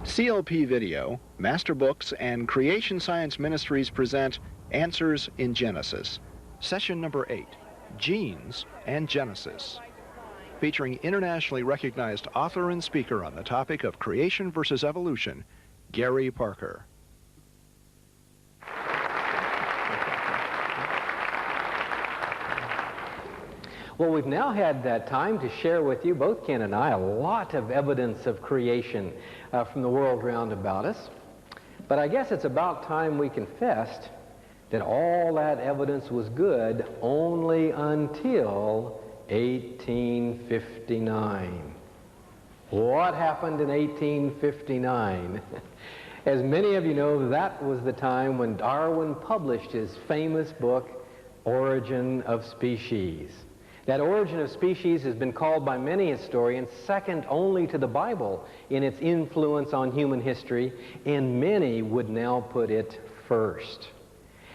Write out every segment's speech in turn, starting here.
CLP Video, Master Books, and Creation Science Ministries present Answers in Genesis, Session number 8, Genes and Genesis, featuring internationally recognized author and speaker on the topic of creation versus evolution, Gary Parker. Well, we've now had time to share with you, both Ken and I, a lot of evidence of creation from the world round about us. But I guess it's about time we confessed that all that evidence was good only until 1859. What happened in 1859? As many of you know, that was the time when Darwin published his famous book, Origin of Species. That Origin of Species has been called by many historians second only to the Bible in its influence on human history, and many would now put it first.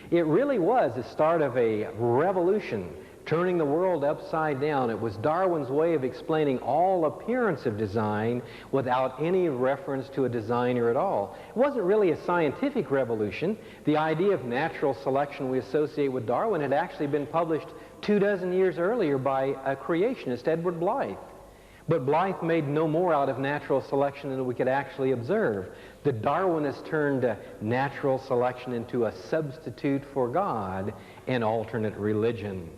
It really was the start of a revolution, turning the world upside down. It was Darwin's way of explaining all appearance of design without any reference to a designer at all. It wasn't really a scientific revolution. The idea of natural selection we associate with Darwin had actually been published 24 years earlier by a creationist, Edward Blyth. But Blyth made no more out of natural selection than we could actually observe. The Darwinists turned natural selection into a substitute for God, an alternate religion.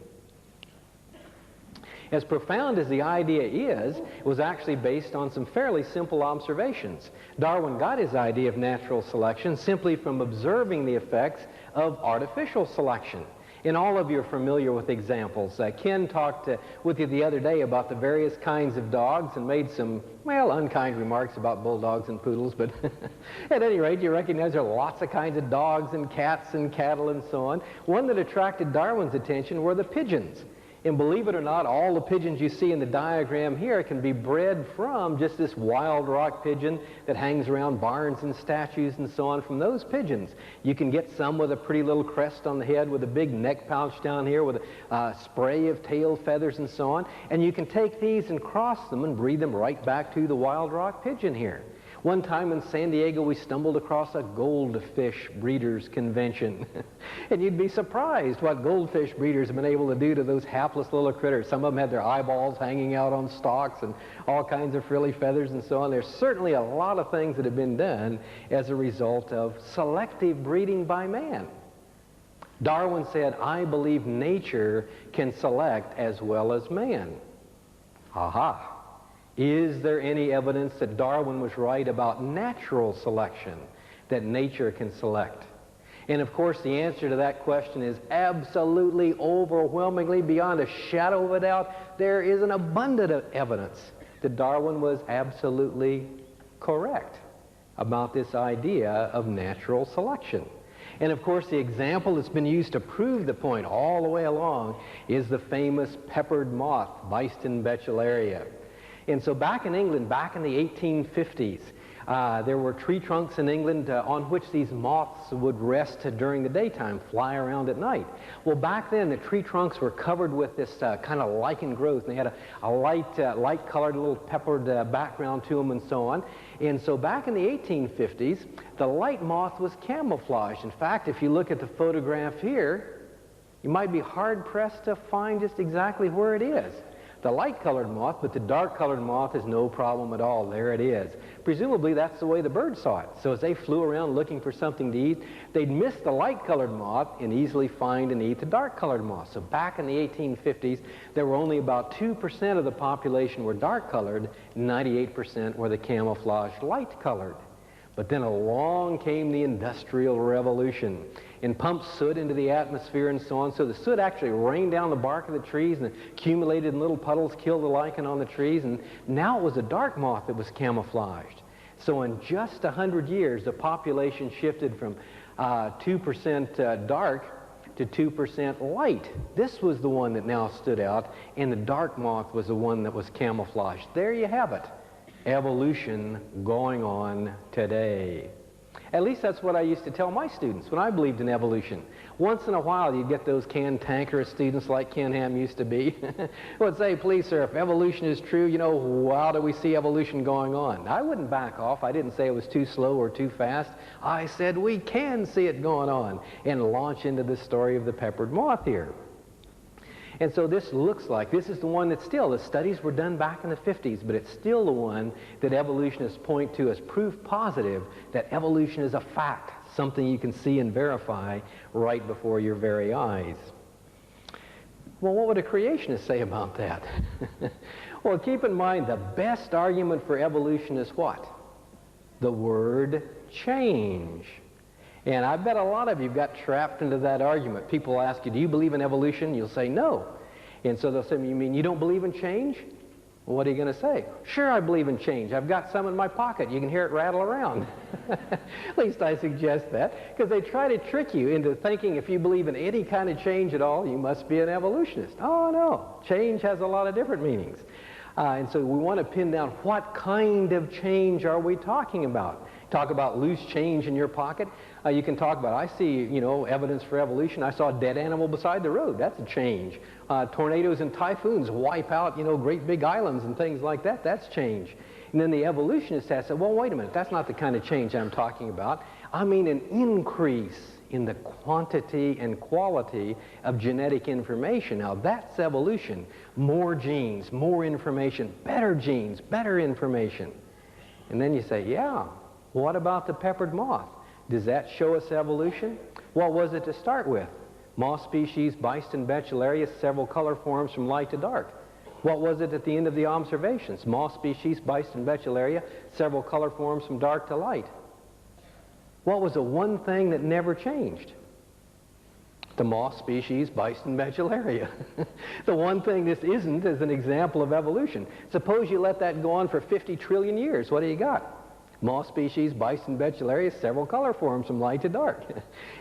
As profound as the idea is, it was actually based on some fairly simple observations. Darwin got his idea of natural selection simply from observing the effects of artificial selection. And all of you are familiar with examples. Ken talked with you the other day about the various kinds of dogs and made some, well, unkind remarks about bulldogs and poodles, but at any rate, you recognize there are lots of kinds of dogs and cats and cattle and so on. One that attracted Darwin's attention were the pigeons. And believe it or not, all the pigeons you see in the diagram here can be bred from just this wild rock pigeon that hangs around barns and statues and so on. From those pigeons, you can get some with a pretty little crest on the head with a big neck pouch down here with a spray of tail feathers and so on. And you can take these and cross them and breed them right back to the wild rock pigeon here. One time in San Diego, we stumbled across a goldfish breeders convention. And you'd be surprised what goldfish breeders have been able to do to those hapless little critters. Some of them had their eyeballs hanging out on stalks and all kinds of frilly feathers and so on. There's certainly a lot of things that have been done as a result of selective breeding by man. Darwin said, I believe nature can select as well as man. Aha! Is there any evidence that Darwin was right about natural selection, that nature can select? And of course, the answer to that question is absolutely, overwhelmingly, beyond a shadow of a doubt. There is an abundance of evidence that Darwin was absolutely correct about this idea of natural selection. And of course, the example that's been used to prove the point all the way along is the famous peppered moth, Byston bechellaria. And so back in England, back in the 1850s, there were tree trunks in England on which these moths would rest during the daytime, fly around at night. Well, back then, the tree trunks were covered with this kind of lichen growth, and they had a light-colored little peppered background to them and so on. And so back in the 1850s, the light moth was camouflaged. In fact, if you look at the photograph here, you might be hard-pressed to find just exactly where it is. The light-colored moth, but the dark-colored moth is no problem at all. There it is. Presumably, that's the way the birds saw it. So as they flew around looking for something to eat, they'd miss the light-colored moth and easily find and eat the dark-colored moth. So back in the 1850s, there were only about 2% of the population were dark-colored, 98% were the camouflaged light-colored. But then along came the Industrial Revolution and pumped soot into the atmosphere and so on. So the soot actually rained down the bark of the trees and accumulated in little puddles, killed the lichen on the trees, and now it was a dark moth that was camouflaged. So in just 100 years, the population shifted from 2% dark to 2% light. This was the one that now stood out, and the dark moth was the one that was camouflaged. There you have it. Evolution going on today. At least that's what I used to tell my students when I believed in evolution. Once in a while, you'd get those cantankerous students like Ken Ham used to be who would say, please, sir, if evolution is true, you know, how do we see evolution going on? I wouldn't back off. I didn't say it was too slow or too fast. I said we can see it going on, and launch into the story of the peppered moth here. And so this looks like, this is the one that still, the studies were done back in the 50s, but it's still the one that evolutionists point to as proof positive that evolution is a fact, something you can see and verify right before your very eyes. Well, what would a creationist say about that? Well, keep in mind, the best argument for evolution is what? The word change. And I bet a lot of you got trapped into that argument. People ask you, do you believe in evolution? You'll say no. And so they'll say, you mean you don't believe in change? Well, what are you going to say? Sure, I believe in change. I've got some in my pocket. You can hear it rattle around. At least I suggest that, because they try to trick you into thinking if you believe in any kind of change at all, you must be an evolutionist. Oh, no. Change has a lot of different meanings. And so we want to pin down what kind of change are we talking about. Talk about loose change in your pocket. You can talk about, I see, you know, evidence for evolution. I saw a dead animal beside the road. That's a change. Tornadoes and typhoons wipe out, you know, great big islands and things like that. That's change. And then the evolutionist has said, well, wait a minute. That's not the kind of change I'm talking about. I mean an increase in the quantity and quality of genetic information. Now, that's evolution. More genes, more information, better genes, better information. And then you say, yeah, what about the peppered moth? Does that show us evolution? What was it to start with? Moth species, Byston betularus, several color forms from light to dark. What was it at the end of the observations? Moth species, Byston betularus, several color forms from dark to light. What was the one thing that never changed? The moth species, Byston betularus. The one thing this isn't is an example of evolution. Suppose you let that go on for 50 trillion years. What do you got? Moth species, Byston betularus, several color forms from light to dark.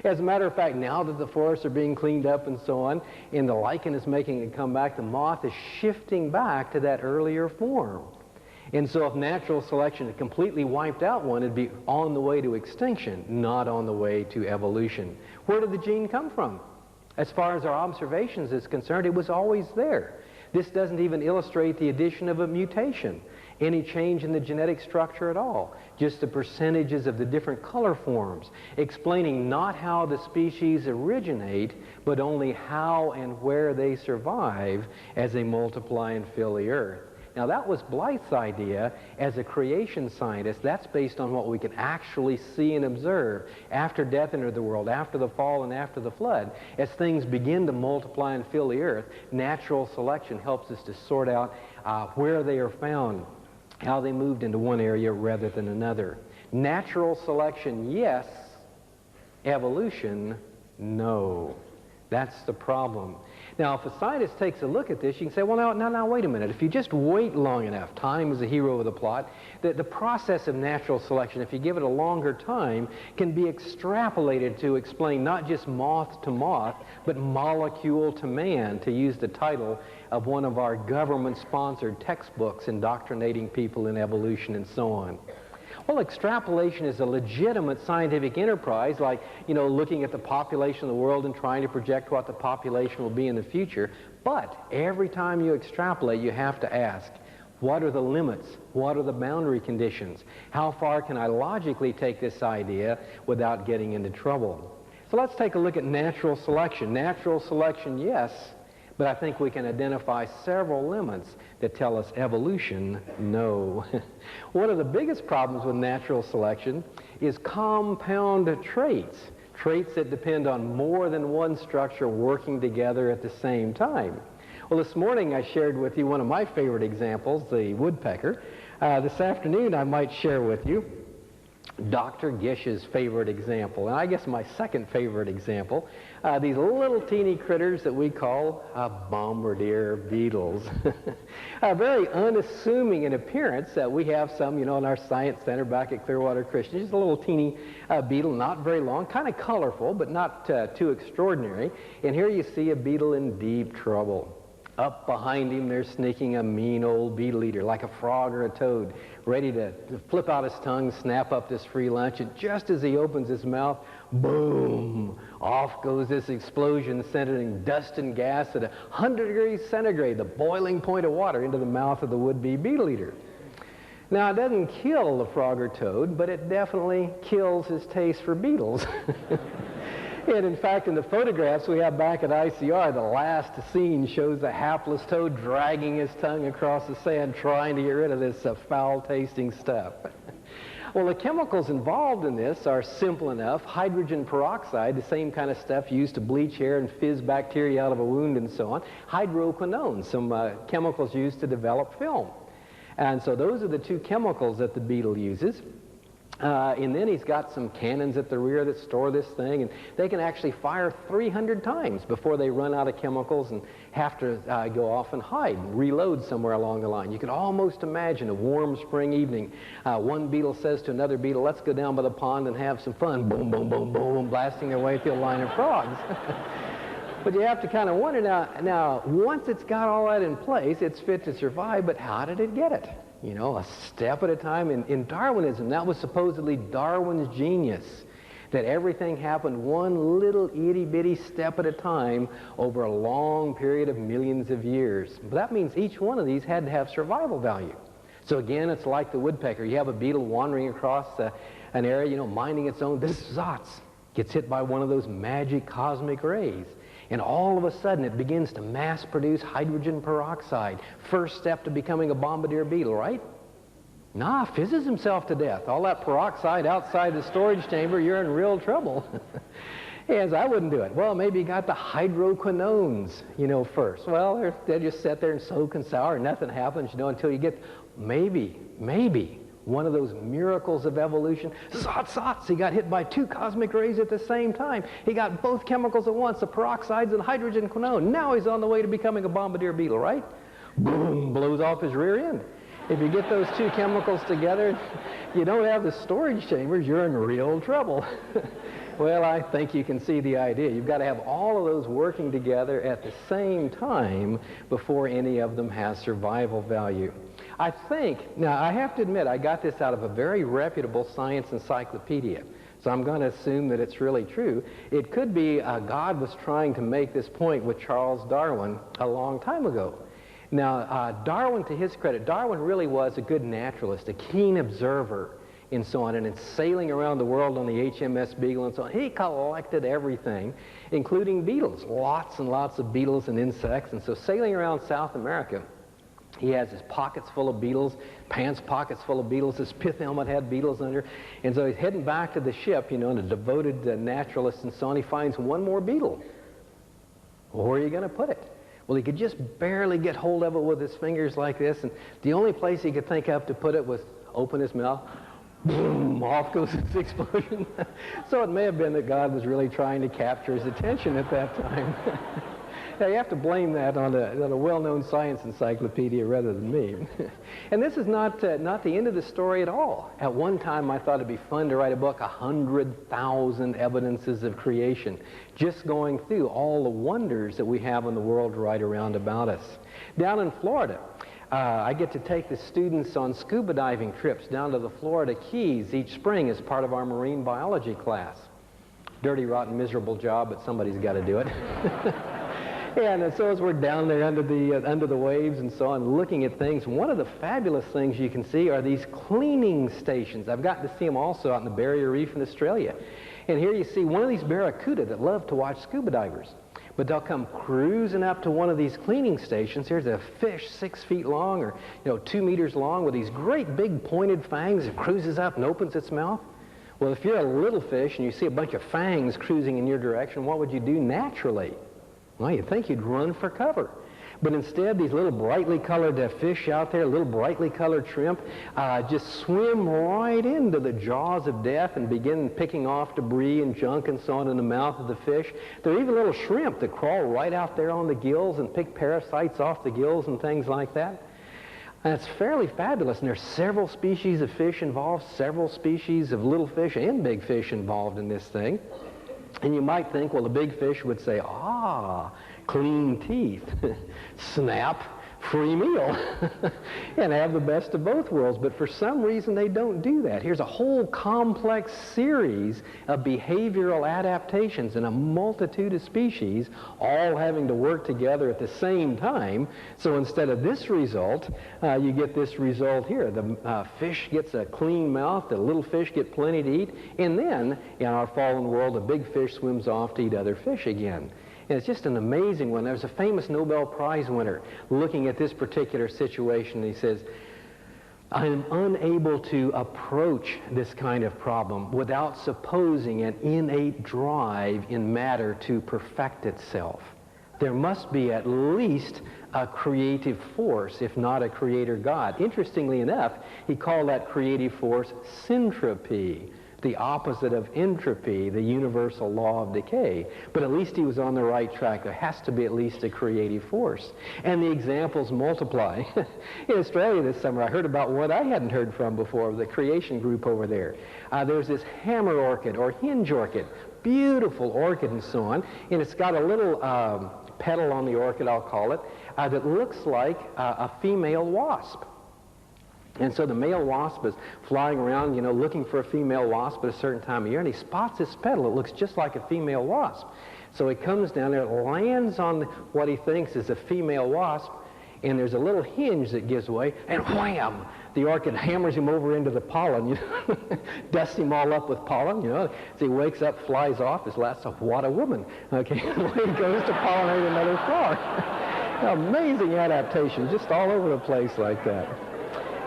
As a matter of fact, now that the forests are being cleaned up and so on, and the lichen is making it come back, the moth is shifting back to that earlier form. And so if natural selection had completely wiped out one, it'd be on the way to extinction, not on the way to evolution. Where did the gene come from? As far as our observations is concerned, it was always there. This doesn't even illustrate the addition of a mutation, any change in the genetic structure at all, just the percentages of the different color forms, explaining not how the species originate, but only how and where they survive as they multiply and fill the earth. Now, that was Blyth's idea as a creation scientist. That's based on what we can actually see and observe after death entered the world, after the fall and after the flood. As things begin to multiply and fill the earth, natural selection helps us to sort out where they are found, how they moved into one area rather than another. Natural selection, yes. Evolution, no. That's the problem. Now, if a scientist takes a look at this, you can say, well, now, wait a minute. If you just wait long enough, time is the hero of the plot, the process of natural selection, if you give it a longer time, can be extrapolated to explain not just moth to moth, but molecule to man, to use the title of one of our government-sponsored textbooks indoctrinating people in evolution and so on. Well, extrapolation is a legitimate scientific enterprise, like, you know, looking at the population of the world and trying to project what the population will be in the future. But every time you extrapolate, you have to ask, what are the limits? What are the boundary conditions? How far can I logically take this idea without getting into trouble? So let's take a look at natural selection. Natural selection, yes, but I think we can identify several limits that tell us evolution, no. One of the biggest problems with natural selection is compound traits, traits that depend on more than one structure working together at the same time. Well, this morning I shared with you one of my favorite examples, the woodpecker. This afternoon I might share with you Dr. Gish's favorite example, and I guess my second favorite example, these little teeny critters that we call bombardier beetles. Very unassuming in appearance. We have some, you know, in our science center back at Clearwater Christian. Just a little teeny beetle, not very long, kind of colorful, but not too extraordinary. And here you see a beetle in deep trouble. Up behind him, there's sneaking a mean old beetle eater, like a frog or a toad, ready to flip out his tongue, snap up this free lunch, and just as he opens his mouth, boom, off goes this explosion, sending dust and gas at 100 degrees centigrade, the boiling point of water, into the mouth of the would-be beetle eater. Now, it doesn't kill the frog or toad, but it definitely kills his taste for beetles. And in fact, in the photographs we have back at ICR, the last scene shows a hapless toad dragging his tongue across the sand, trying to get rid of this foul-tasting stuff. Well, the chemicals involved in this are simple enough. Hydrogen peroxide, the same kind of stuff used to bleach hair and fizz bacteria out of a wound and so on. Hydroquinone, some chemicals used to develop film. And so those are the two chemicals that the beetle uses. And then he's got some cannons at the rear that store this thing, and they can actually fire 300 times before they run out of chemicals and have to go off and hide and reload somewhere along the line. You can almost imagine a warm spring evening. One beetle says to another beetle, let's go down by the pond and have some fun. Boom, boom, boom, boom, blasting their way through a line of frogs. But you have to kind of wonder now, once it's got all that in place, it's fit to survive, but how did it get it? You know, a step at a time. In Darwinism, that was supposedly Darwin's genius, that everything happened one little itty-bitty step at a time over a long period of millions of years. But that means each one of these had to have survival value. So again, it's like the woodpecker. You have a beetle wandering across an area, you know, minding its own. This Zotz gets hit by one of those magic cosmic rays. And all of a sudden, it begins to mass-produce hydrogen peroxide. First step to becoming a bombardier beetle, right? Nah, fizzes himself to death. All that peroxide outside the storage chamber, you're in real trouble. Yes, I wouldn't do it. Well, maybe you got the hydroquinones, you know, first. Well, they just sit there and soak and sour, and nothing happens, you know, until you get maybe one of those miracles of evolution. Zotz, he got hit by two cosmic rays at the same time. He got both chemicals at once, the peroxides and the hydrogen quinone. Now he's on the way to becoming a bombardier beetle, right? Boom, blows off his rear end. If you get those two chemicals together, you don't have the storage chambers, you're in real trouble. Well, I think you can see the idea. You've got to have all of those working together at the same time before any of them has survival value. I think, now I have to admit, I got this out of a very reputable science encyclopedia, so I'm going to assume that it's really true. It could be God was trying to make this point with Charles Darwin a long time ago. Now, Darwin, to his credit, Darwin really was a good naturalist, a keen observer, and so on, and in sailing around the world on the HMS Beagle and so on, he collected everything, including beetles, lots and lots of beetles and insects, and so sailing around South America, he has his pockets full of beetles, pants pockets full of beetles, his pith helmet had beetles under, and so he's heading back to the ship, you know, and a devoted naturalist and so on, he finds one more beetle. Well, where are you going to put it? Well, he could just barely get hold of it with his fingers like this, and the only place he could think of to put it was open his mouth. Boom, off goes this explosion. So it may have been that God was really trying to capture his attention at that time. Now, you have to blame that on a well-known science encyclopedia rather than me. And this is not the end of the story at all. At one time, I thought it'd be fun to write a book, 100,000 evidences of creation, just going through all the wonders that we have in the world right around about us. Down in Florida, I get to take the students on scuba diving trips down to the Florida Keys each spring as part of our marine biology class. Dirty, rotten, miserable job, but somebody's got to do it. And so as we're down there under the waves and so on, looking at things, one of the fabulous things you can see are these cleaning stations. I've gotten to see them also out in the Barrier Reef in Australia. And here you see one of these barracuda that love to watch scuba divers. But they'll come cruising up to one of these cleaning stations. Here's a fish 6 feet long or 2 meters long with these great big pointed fangs. It cruises up and opens its mouth. Well, if you're a little fish and you see a bunch of fangs cruising in your direction, what would you do naturally? Well, you'd think you'd run for cover. But instead, these little brightly colored fish out there, little brightly colored shrimp, just swim right into the jaws of death and begin picking off debris and junk and so on in the mouth of the fish. There are even little shrimp that crawl right out there on the gills and pick parasites off the gills and things like that. And it's fairly fabulous, and there's several species of fish involved, several species of little fish and big fish involved in this thing. And you might think, well, the big fish would say, clean teeth, snap, free meal, and have the best of both worlds. But for some reason, they don't do that. Here's a whole complex series of behavioral adaptations in a multitude of species, all having to work together at the same time. So instead of this result, you get this result here. The fish gets a clean mouth, the little fish get plenty to eat, and then, in our fallen world, a big fish swims off to eat other fish again. And it's just an amazing one. There's a famous Nobel Prize winner looking at this particular situation, and he says, I am unable to approach this kind of problem without supposing an innate drive in matter to perfect itself. There must be at least a creative force, if not a creator God. Interestingly enough, he called that creative force syntropy, the opposite of entropy, the universal law of decay. But at least he was on the right track. There has to be at least a creative force. And the examples multiply. In Australia this summer, I heard about what I hadn't heard from before, the creation group over there. There's this hammer orchid or hinge orchid, beautiful orchid and so on, and it's got a little petal on the orchid, I'll call it, that looks like a female wasp. And so the male wasp is flying around, looking for a female wasp at a certain time of year, and he spots this petal. It looks just like a female wasp. So he comes down there, lands on what he thinks is a female wasp, and there's a little hinge that gives way, and wham! The orchid hammers him over into the pollen, dusts him all up with pollen, So he wakes up, flies off, his last, what a woman, okay? Away he goes to pollinate another flower. Amazing adaptation, just all over the place like that.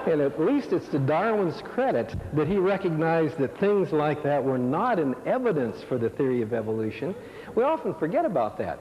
And at least it's to Darwin's credit that he recognized that things like that were not an evidence for the theory of evolution. We often forget about that.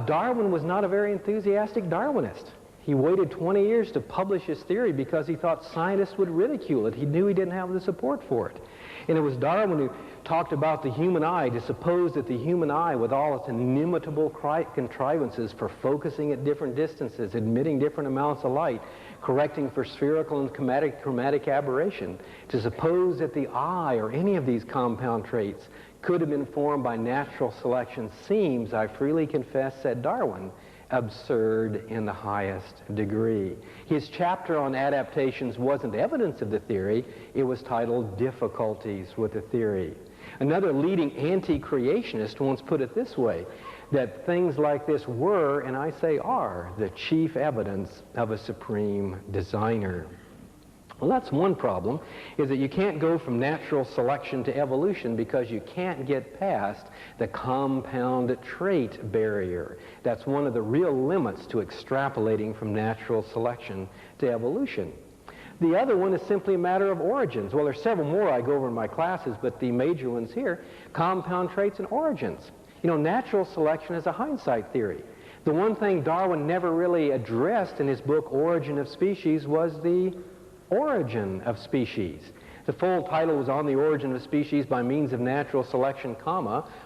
Darwin was not a very enthusiastic Darwinist. He waited 20 years to publish his theory because he thought scientists would ridicule it. He knew he didn't have the support for it. And it was Darwin who talked about the human eye, to suppose that the human eye, with all its inimitable contrivances for focusing at different distances, admitting different amounts of light, correcting for spherical and chromatic aberration, to suppose that the eye or any of these compound traits could have been formed by natural selection seems, I freely confess, said Darwin, absurd in the highest degree. His chapter on adaptations wasn't evidence of the theory. It was titled Difficulties with the Theory. Another leading anti-creationist once put it this way, that things like this were, and I say are, the chief evidence of a supreme designer. Well, that's one problem, is that you can't go from natural selection to evolution because you can't get past the compound trait barrier. That's one of the real limits to extrapolating from natural selection to evolution. The other one is simply a matter of origins. Well, there's several more I go over in my classes, but the major ones here, compound traits and origins. Natural selection is a hindsight theory. The one thing Darwin never really addressed in his book, Origin of Species, was the origin of species. The full title was On the Origin of Species by Means of Natural Selection,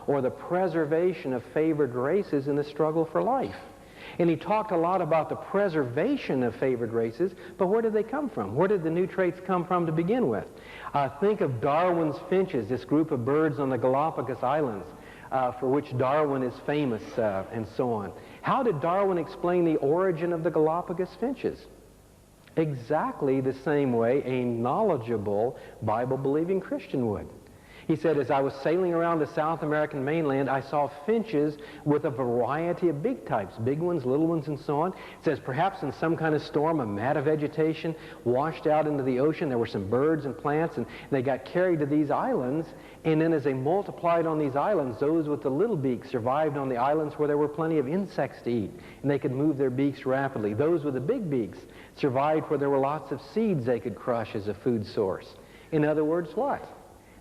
or the Preservation of Favored Races in the Struggle for Life. And he talked a lot about the preservation of favored races, but where did they come from? Where did the new traits come from to begin with? Think of Darwin's finches, this group of birds on the Galapagos Islands, for which Darwin is famous, and so on. How did Darwin explain the origin of the Galapagos finches? Exactly the same way a knowledgeable, Bible-believing Christian would. He said, as I was sailing around the South American mainland, I saw finches with a variety of big types, big ones, little ones, and so on. It says, perhaps in some kind of storm, a mat of vegetation washed out into the ocean. There were some birds and plants, and they got carried to these islands. And then as they multiplied on these islands, those with the little beaks survived on the islands where there were plenty of insects to eat, and they could move their beaks rapidly. Those with the big beaks survived where there were lots of seeds they could crush as a food source. In other words, what?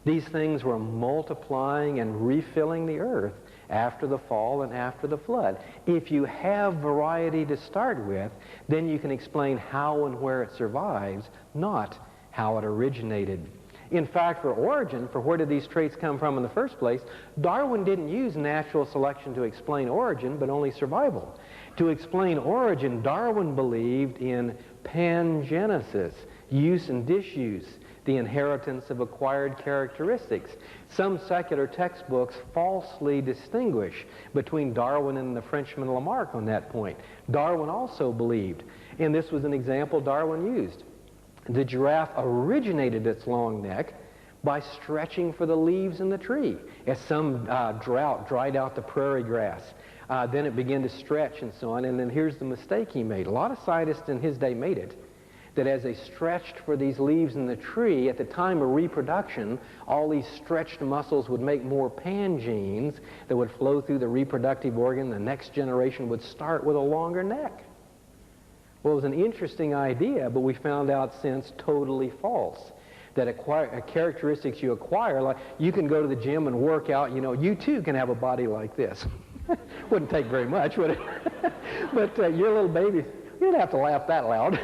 These things were multiplying and refilling the earth after the fall and after the flood. If you have variety to start with, then you can explain how and where it survives, not how it originated. In fact, for origin, for where did these traits come from in the first place, Darwin didn't use natural selection to explain origin, but only survival. To explain origin, Darwin believed in pangenesis, use and disuse, the inheritance of acquired characteristics. Some secular textbooks falsely distinguish between Darwin and the Frenchman Lamarck on that point. Darwin also believed, and this was an example Darwin used. The giraffe originated its long neck by stretching for the leaves in the tree. As some drought dried out the prairie grass, then it began to stretch and so on. And then here's the mistake he made. A lot of scientists in his day made it, that as they stretched for these leaves in the tree, at the time of reproduction, all these stretched muscles would make more pan genes that would flow through the reproductive organ. The next generation would start with a longer neck. Well, it was an interesting idea, but we found out since totally false. That characteristics you acquire, like you can go to the gym and work out, you know, you too can have a body like this. Wouldn't take very much, would it? But your little baby, you don't have to laugh that loud.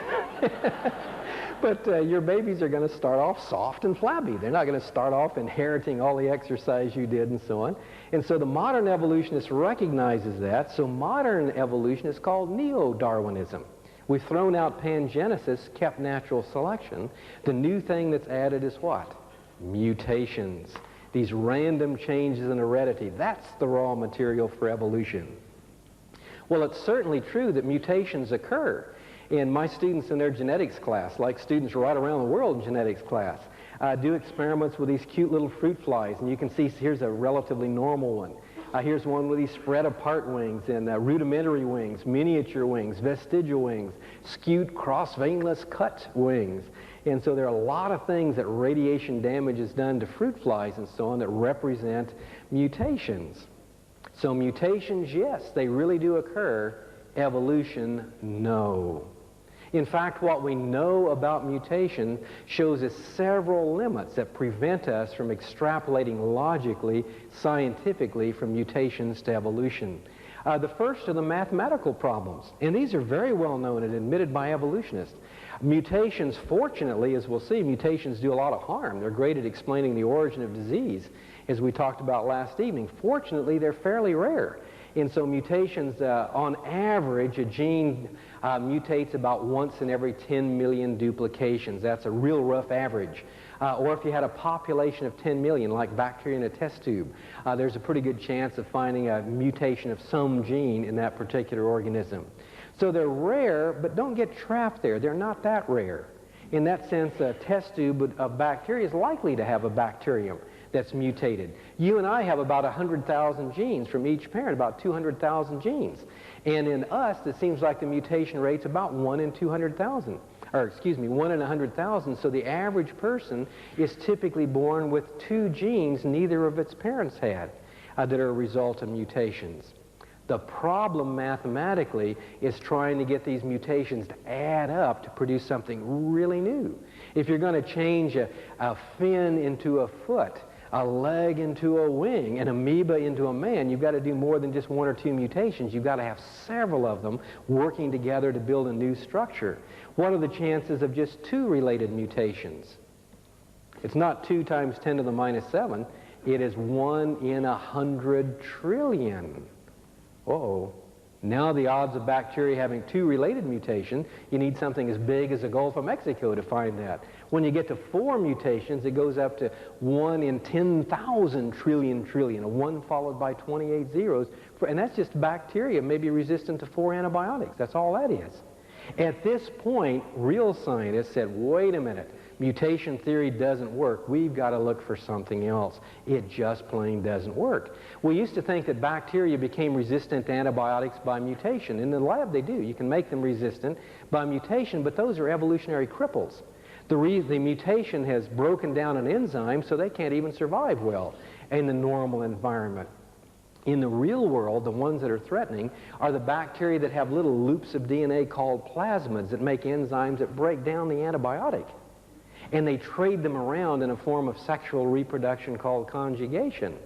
But your babies are going to start off soft and flabby. They're not going to start off inheriting all the exercise you did and so on. And so the modern evolutionist recognizes that. So modern evolution is called neo-Darwinism. We've thrown out pangenesis, kept natural selection. The new thing that's added is what? Mutations. These random changes in heredity. That's the raw material for evolution. Well, it's certainly true that mutations occur. And my students in their genetics class, like students right around the world in genetics class, do experiments with these cute little fruit flies. And you can see here's a relatively normal one. Here's one with these spread apart wings and rudimentary wings, miniature wings, vestigial wings, skewed cross-veinless cut wings. And so there are a lot of things that radiation damage has done to fruit flies and so on that represent mutations. So mutations, yes, they really do occur. Evolution, no. In fact, what we know about mutation shows us several limits that prevent us from extrapolating logically, scientifically from mutations to evolution. The first are the mathematical problems, and these are very well known and admitted by evolutionists. Mutations, fortunately, as we'll see, mutations do a lot of harm. They're great at explaining the origin of disease, as we talked about last evening. Fortunately, they're fairly rare. And so mutations, on average, a gene mutates about once in every 10 million duplications. That's a real rough average. Or if you had a population of 10 million, like bacteria in a test tube, there's a pretty good chance of finding a mutation of some gene in that particular organism. So they're rare, but don't get trapped there. They're not that rare. In that sense, a test tube of bacteria is likely to have a bacterium that's mutated. You and I have about 100,000 genes from each parent, about 200,000 genes. And in us, it seems like the mutation rate's about 1 in 200,000. Or excuse me, 1 in 100,000. So the average person is typically born with 2 genes neither of its parents had that are a result of mutations. The problem mathematically is trying to get these mutations to add up to produce something really new. If you're going to change a fin into a foot, a leg into a wing, an amoeba into a man, you've got to do more than just 1 or 2 mutations. You've got to have several of them working together to build a new structure. What are the chances of just 2 related mutations? It's not 2 times 10 to the minus 7. It is 1 in 100 trillion. Uh-oh. Now the odds of bacteria having 2 related mutations, you need something as big as the Gulf of Mexico to find that. When you get to 4 mutations, it goes up to 1 in 10,000 trillion, a 1 followed by 28 zeros. And that's just bacteria may be resistant to 4 antibiotics. That's all that is. At this point, real scientists said, wait a minute, mutation theory doesn't work. We've got to look for something else. It just plain doesn't work. We used to think that bacteria became resistant to antibiotics by mutation. In the lab, they do. You can make them resistant by mutation, but those are evolutionary cripples. The mutation has broken down an enzyme, so they can't even survive well in the normal environment. In the real world, the ones that are threatening are the bacteria that have little loops of DNA called plasmids that make enzymes that break down the antibiotic. And they trade them around in a form of sexual reproduction called conjugation.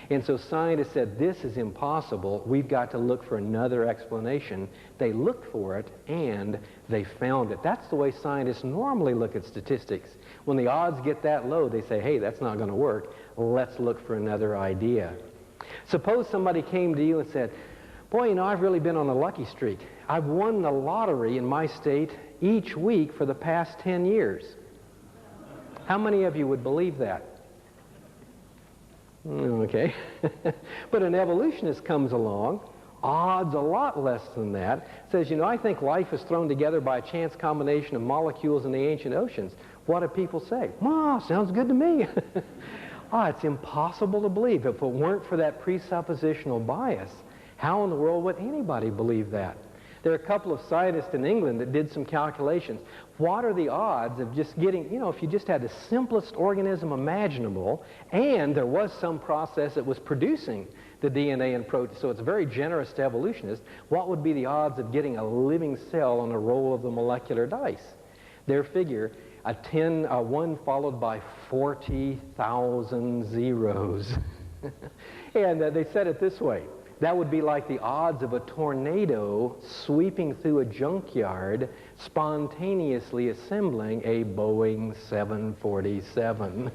And so scientists said, this is impossible. We've got to look for another explanation. They looked for it, and they found it. That's the way scientists normally look at statistics. When the odds get that low, they say, hey, that's not going to work. Let's look for another idea. Suppose somebody came to you and said, boy, you know, I've really been on a lucky streak. I've won the lottery in my state each week for the past 10 years. How many of you would believe that? Okay. But an evolutionist comes along, odds a lot less than that, says, you know, I think life is thrown together by a chance combination of molecules in the ancient oceans. What do people say? Sounds good to me. It's impossible to believe. If it weren't for that presuppositional bias, how in the world would anybody believe that? There are a couple of scientists in England that did some calculations. What are the odds of just getting, you know, if you just had the simplest organism imaginable, and there was some process that was producing the DNA and protein, so it's very generous to evolutionists, what would be the odds of getting a living cell on a roll of the molecular dice? Their figure, a 1 followed by 40,000 zeros. And they said it this way. That would be like the odds of a tornado sweeping through a junkyard, spontaneously assembling a Boeing 747.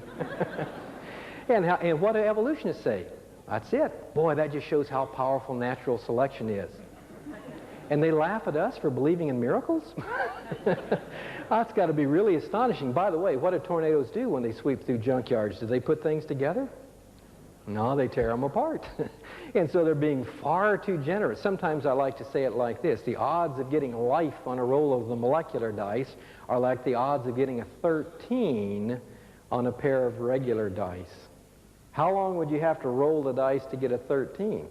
And what do evolutionists say? That's it. Boy, that just shows how powerful natural selection is. And they laugh at us for believing in miracles? That's got to be really astonishing. By the way, what do tornadoes do when they sweep through junkyards? Do they put things together? No, they tear them apart. And so they're being far too generous. Sometimes I like to say it like this. The odds of getting life on a roll of the molecular dice are like the odds of getting a 13 on a pair of regular dice. How long would you have to roll the dice to get a 13?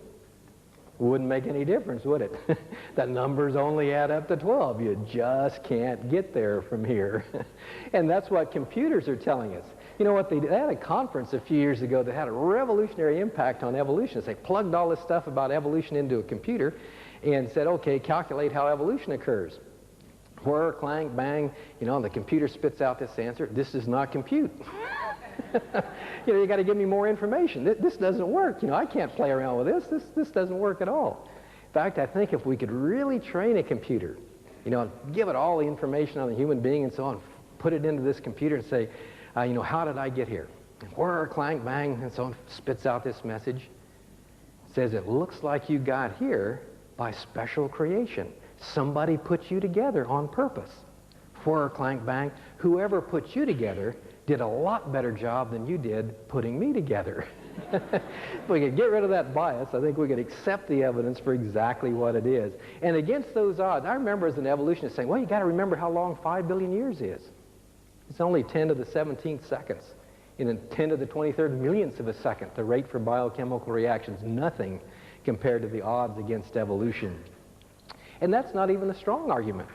Wouldn't make any difference, would it? The numbers only add up to 12. You just can't get there from here. And that's what computers are telling us. You know what, they had a conference a few years ago that had a revolutionary impact on evolution. They plugged all this stuff about evolution into a computer and said, okay, calculate how evolution occurs. Whir, clang, bang, you know, the computer spits out this answer. This does not compute. You know, you got to give me more information. This doesn't work. You know, I can't play around with this. This doesn't work at all. In fact, I think if we could really train a computer, you know, give it all the information on the human being and so on, put it into this computer and say, you know, how did I get here? And whir, clang, bang, and so on, spits out this message. Says, it looks like you got here by special creation. Somebody put you together on purpose. Whir, clank, bang. Whoever put you together did a lot better job than you did putting me together. If we could get rid of that bias, I think we could accept the evidence for exactly what it is. And against those odds, I remember as an evolutionist saying, well, you got to remember how long 5 billion years is. It's only 10 to the 17th seconds. In 10 to the 23rd millionths of a second, the rate for biochemical reactions, nothing compared to the odds against evolution. And that's not even a strong argument.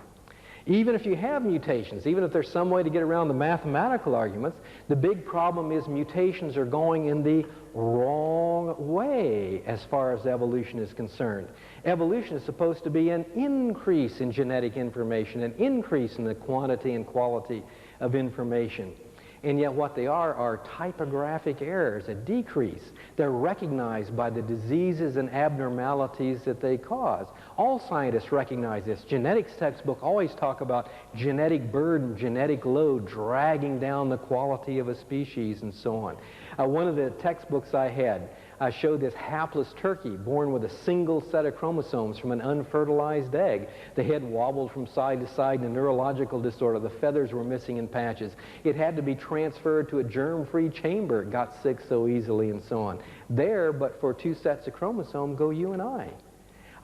Even if you have mutations, even if there's some way to get around the mathematical arguments, the big problem is mutations are going in the wrong way as far as evolution is concerned. Evolution is supposed to be an increase in genetic information, an increase in the quantity and quality of information. And yet what they are typographic errors, a decrease. They're recognized by the diseases and abnormalities that they cause. All scientists recognize this. Genetics textbook always talk about genetic burden, genetic load, dragging down the quality of a species and so on. One of the textbooks I had showed this hapless turkey born with a single set of chromosomes from an unfertilized egg. The head wobbled from side to side in a neurological disorder. The feathers were missing in patches. It had to be transferred to a germ-free chamber. It got sick so easily and so on. There, but for 2 sets of chromosomes, go you and I.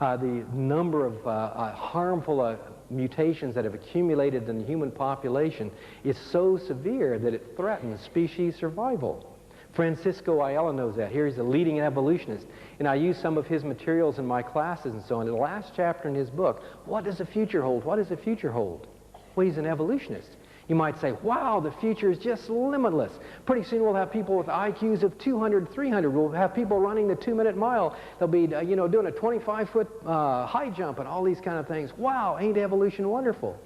The number of harmful mutations that have accumulated in the human population is so severe that it threatens species survival. Francisco Ayala knows that. Here he's a leading evolutionist, and I use some of his materials in my classes and so on. In the last chapter in his book, what does the future hold? What does the future hold? Well, he's an evolutionist. You might say, wow, the future is just limitless. Pretty soon we'll have people with IQs of 200, 300. We'll have people running the 2-minute mile. They'll be, you know, doing a 25-foot high jump and all these kind of things. Wow, ain't evolution wonderful?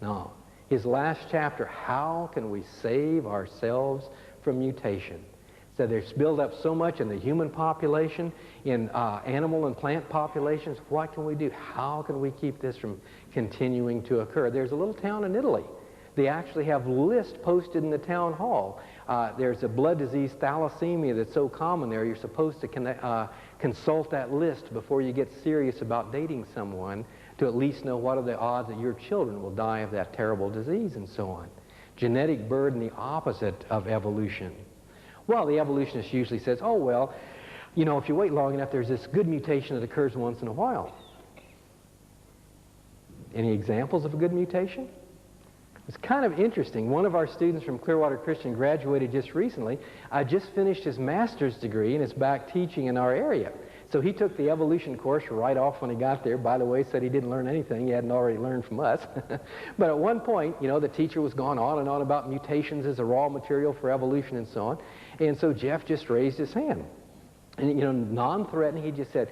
No. His last chapter, how can we save ourselves from mutation? So there's built up so much in the human population, in animal and plant populations. What can we do? How can we keep this from continuing to occur? There's a little town in Italy. They actually have lists posted in the town hall. There's a blood disease, thalassemia, that's so common there. You're supposed to consult that list before you get serious about dating someone to at least know what are the odds that your children will die of that terrible disease and so on. genetic burden the opposite of evolution? Well, the evolutionist usually says, oh, well, you know, if you wait long enough, there's this good mutation that occurs once in a while. Any examples of a good mutation? It's kind of interesting. One of our students from Clearwater Christian graduated just recently. I just finished his master's degree and is back teaching in our area. So he took the evolution course right off when he got there. By the way, said he didn't learn anything he hadn't already learned from us. But at one point, you know, the teacher was going on and on about mutations as a raw material for evolution and so on. And so Jeff just raised his hand. And, you know, non-threatening, he just said,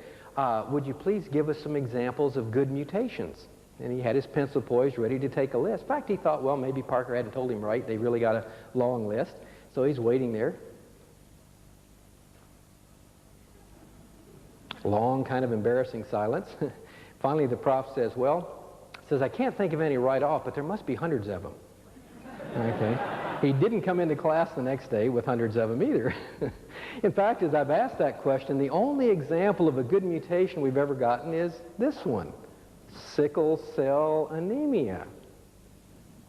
would you please give us some examples of good mutations? And he had his pencil poised, ready to take a list. In fact, he thought, well, maybe Parker hadn't told him right. They really got a long list. So he's waiting there. Long, kind of embarrassing silence. Finally, the prof says, I can't think of any right off, but there must be hundreds of them. Okay. He didn't come into class the next day with hundreds of them either. In fact, as I've asked that question, the only example of a good mutation we've ever gotten is this one. Sickle cell anemia.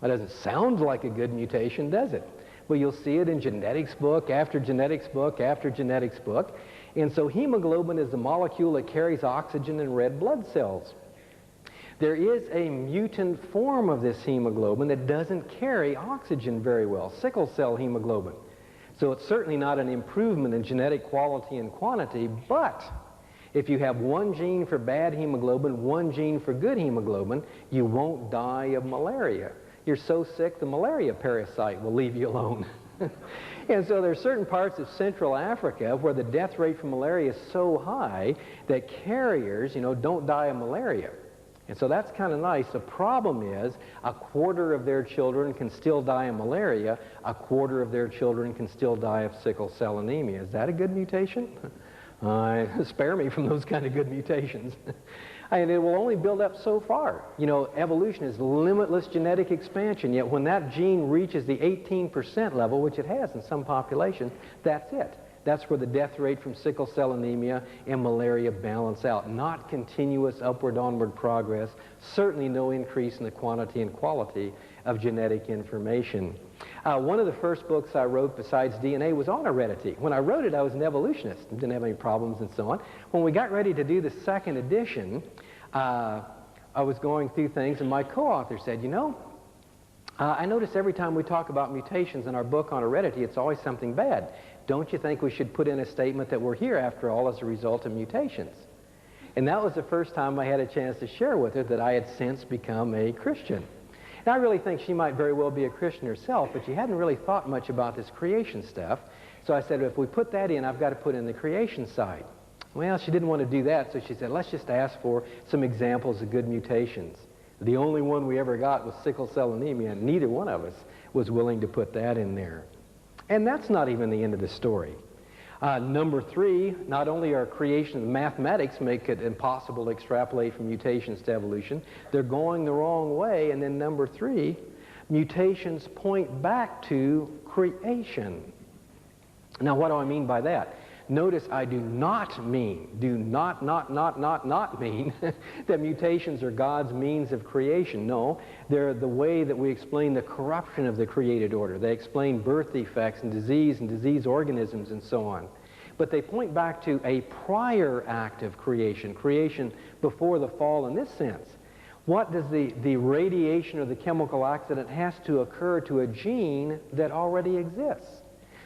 That doesn't sound like a good mutation, does it? Well, you'll see it in genetics book after genetics book after genetics book. And so hemoglobin is the molecule that carries oxygen in red blood cells. There is a mutant form of this hemoglobin that doesn't carry oxygen very well, sickle cell hemoglobin. So it's certainly not an improvement in genetic quality and quantity, but if you have one gene for bad hemoglobin, one gene for good hemoglobin, you won't die of malaria. You're so sick, the malaria parasite will leave you alone. And so there are certain parts of Central Africa where the death rate from malaria is so high that carriers, you know, don't die of malaria. And so that's kind of nice. The problem is a quarter of their children can still die of malaria. A quarter of their children can still die of sickle cell anemia. Is that a good mutation? Spare me from those kind of good mutations. And it will only build up so far. You know, evolution is limitless genetic expansion, yet when that gene reaches the 18% level, which it has in some populations, that's it. That's where the death rate from sickle cell anemia and malaria balance out. Not continuous upward, onward progress, certainly no increase in the quantity and quality of genetic information. One of the first books I wrote besides DNA was on heredity. When I wrote it, I was an evolutionist and didn't have any problems and so on. When we got ready to do the second edition, I was going through things and my co-author said, you know, I notice every time we talk about mutations in our book on heredity, it's always something bad. Don't you think we should put in a statement that we're here, after all, as a result of mutations? And that was the first time I had a chance to share with her that I had since become a Christian. And I really think she might very well be a Christian herself, but she hadn't really thought much about this creation stuff. So I said, if we put that in, I've got to put in the creation side. Well, she didn't want to do that, so she said, let's just ask for some examples of good mutations. The only one we ever got was sickle cell anemia, and neither one of us was willing to put that in there. And that's not even the end of the story. Number three, not only are creation and mathematics make it impossible to extrapolate from mutations to evolution, they're going the wrong way. And then number three, mutations point back to creation. Now, what do I mean by that? Notice I do not mean mean that mutations are God's means of creation. No, they're the way that we explain the corruption of the created order. They explain birth defects and disease organisms and so on. But they point back to a prior act of creation, creation before the fall in this sense. What does the radiation or the chemical accident has to occur to a gene that already exists?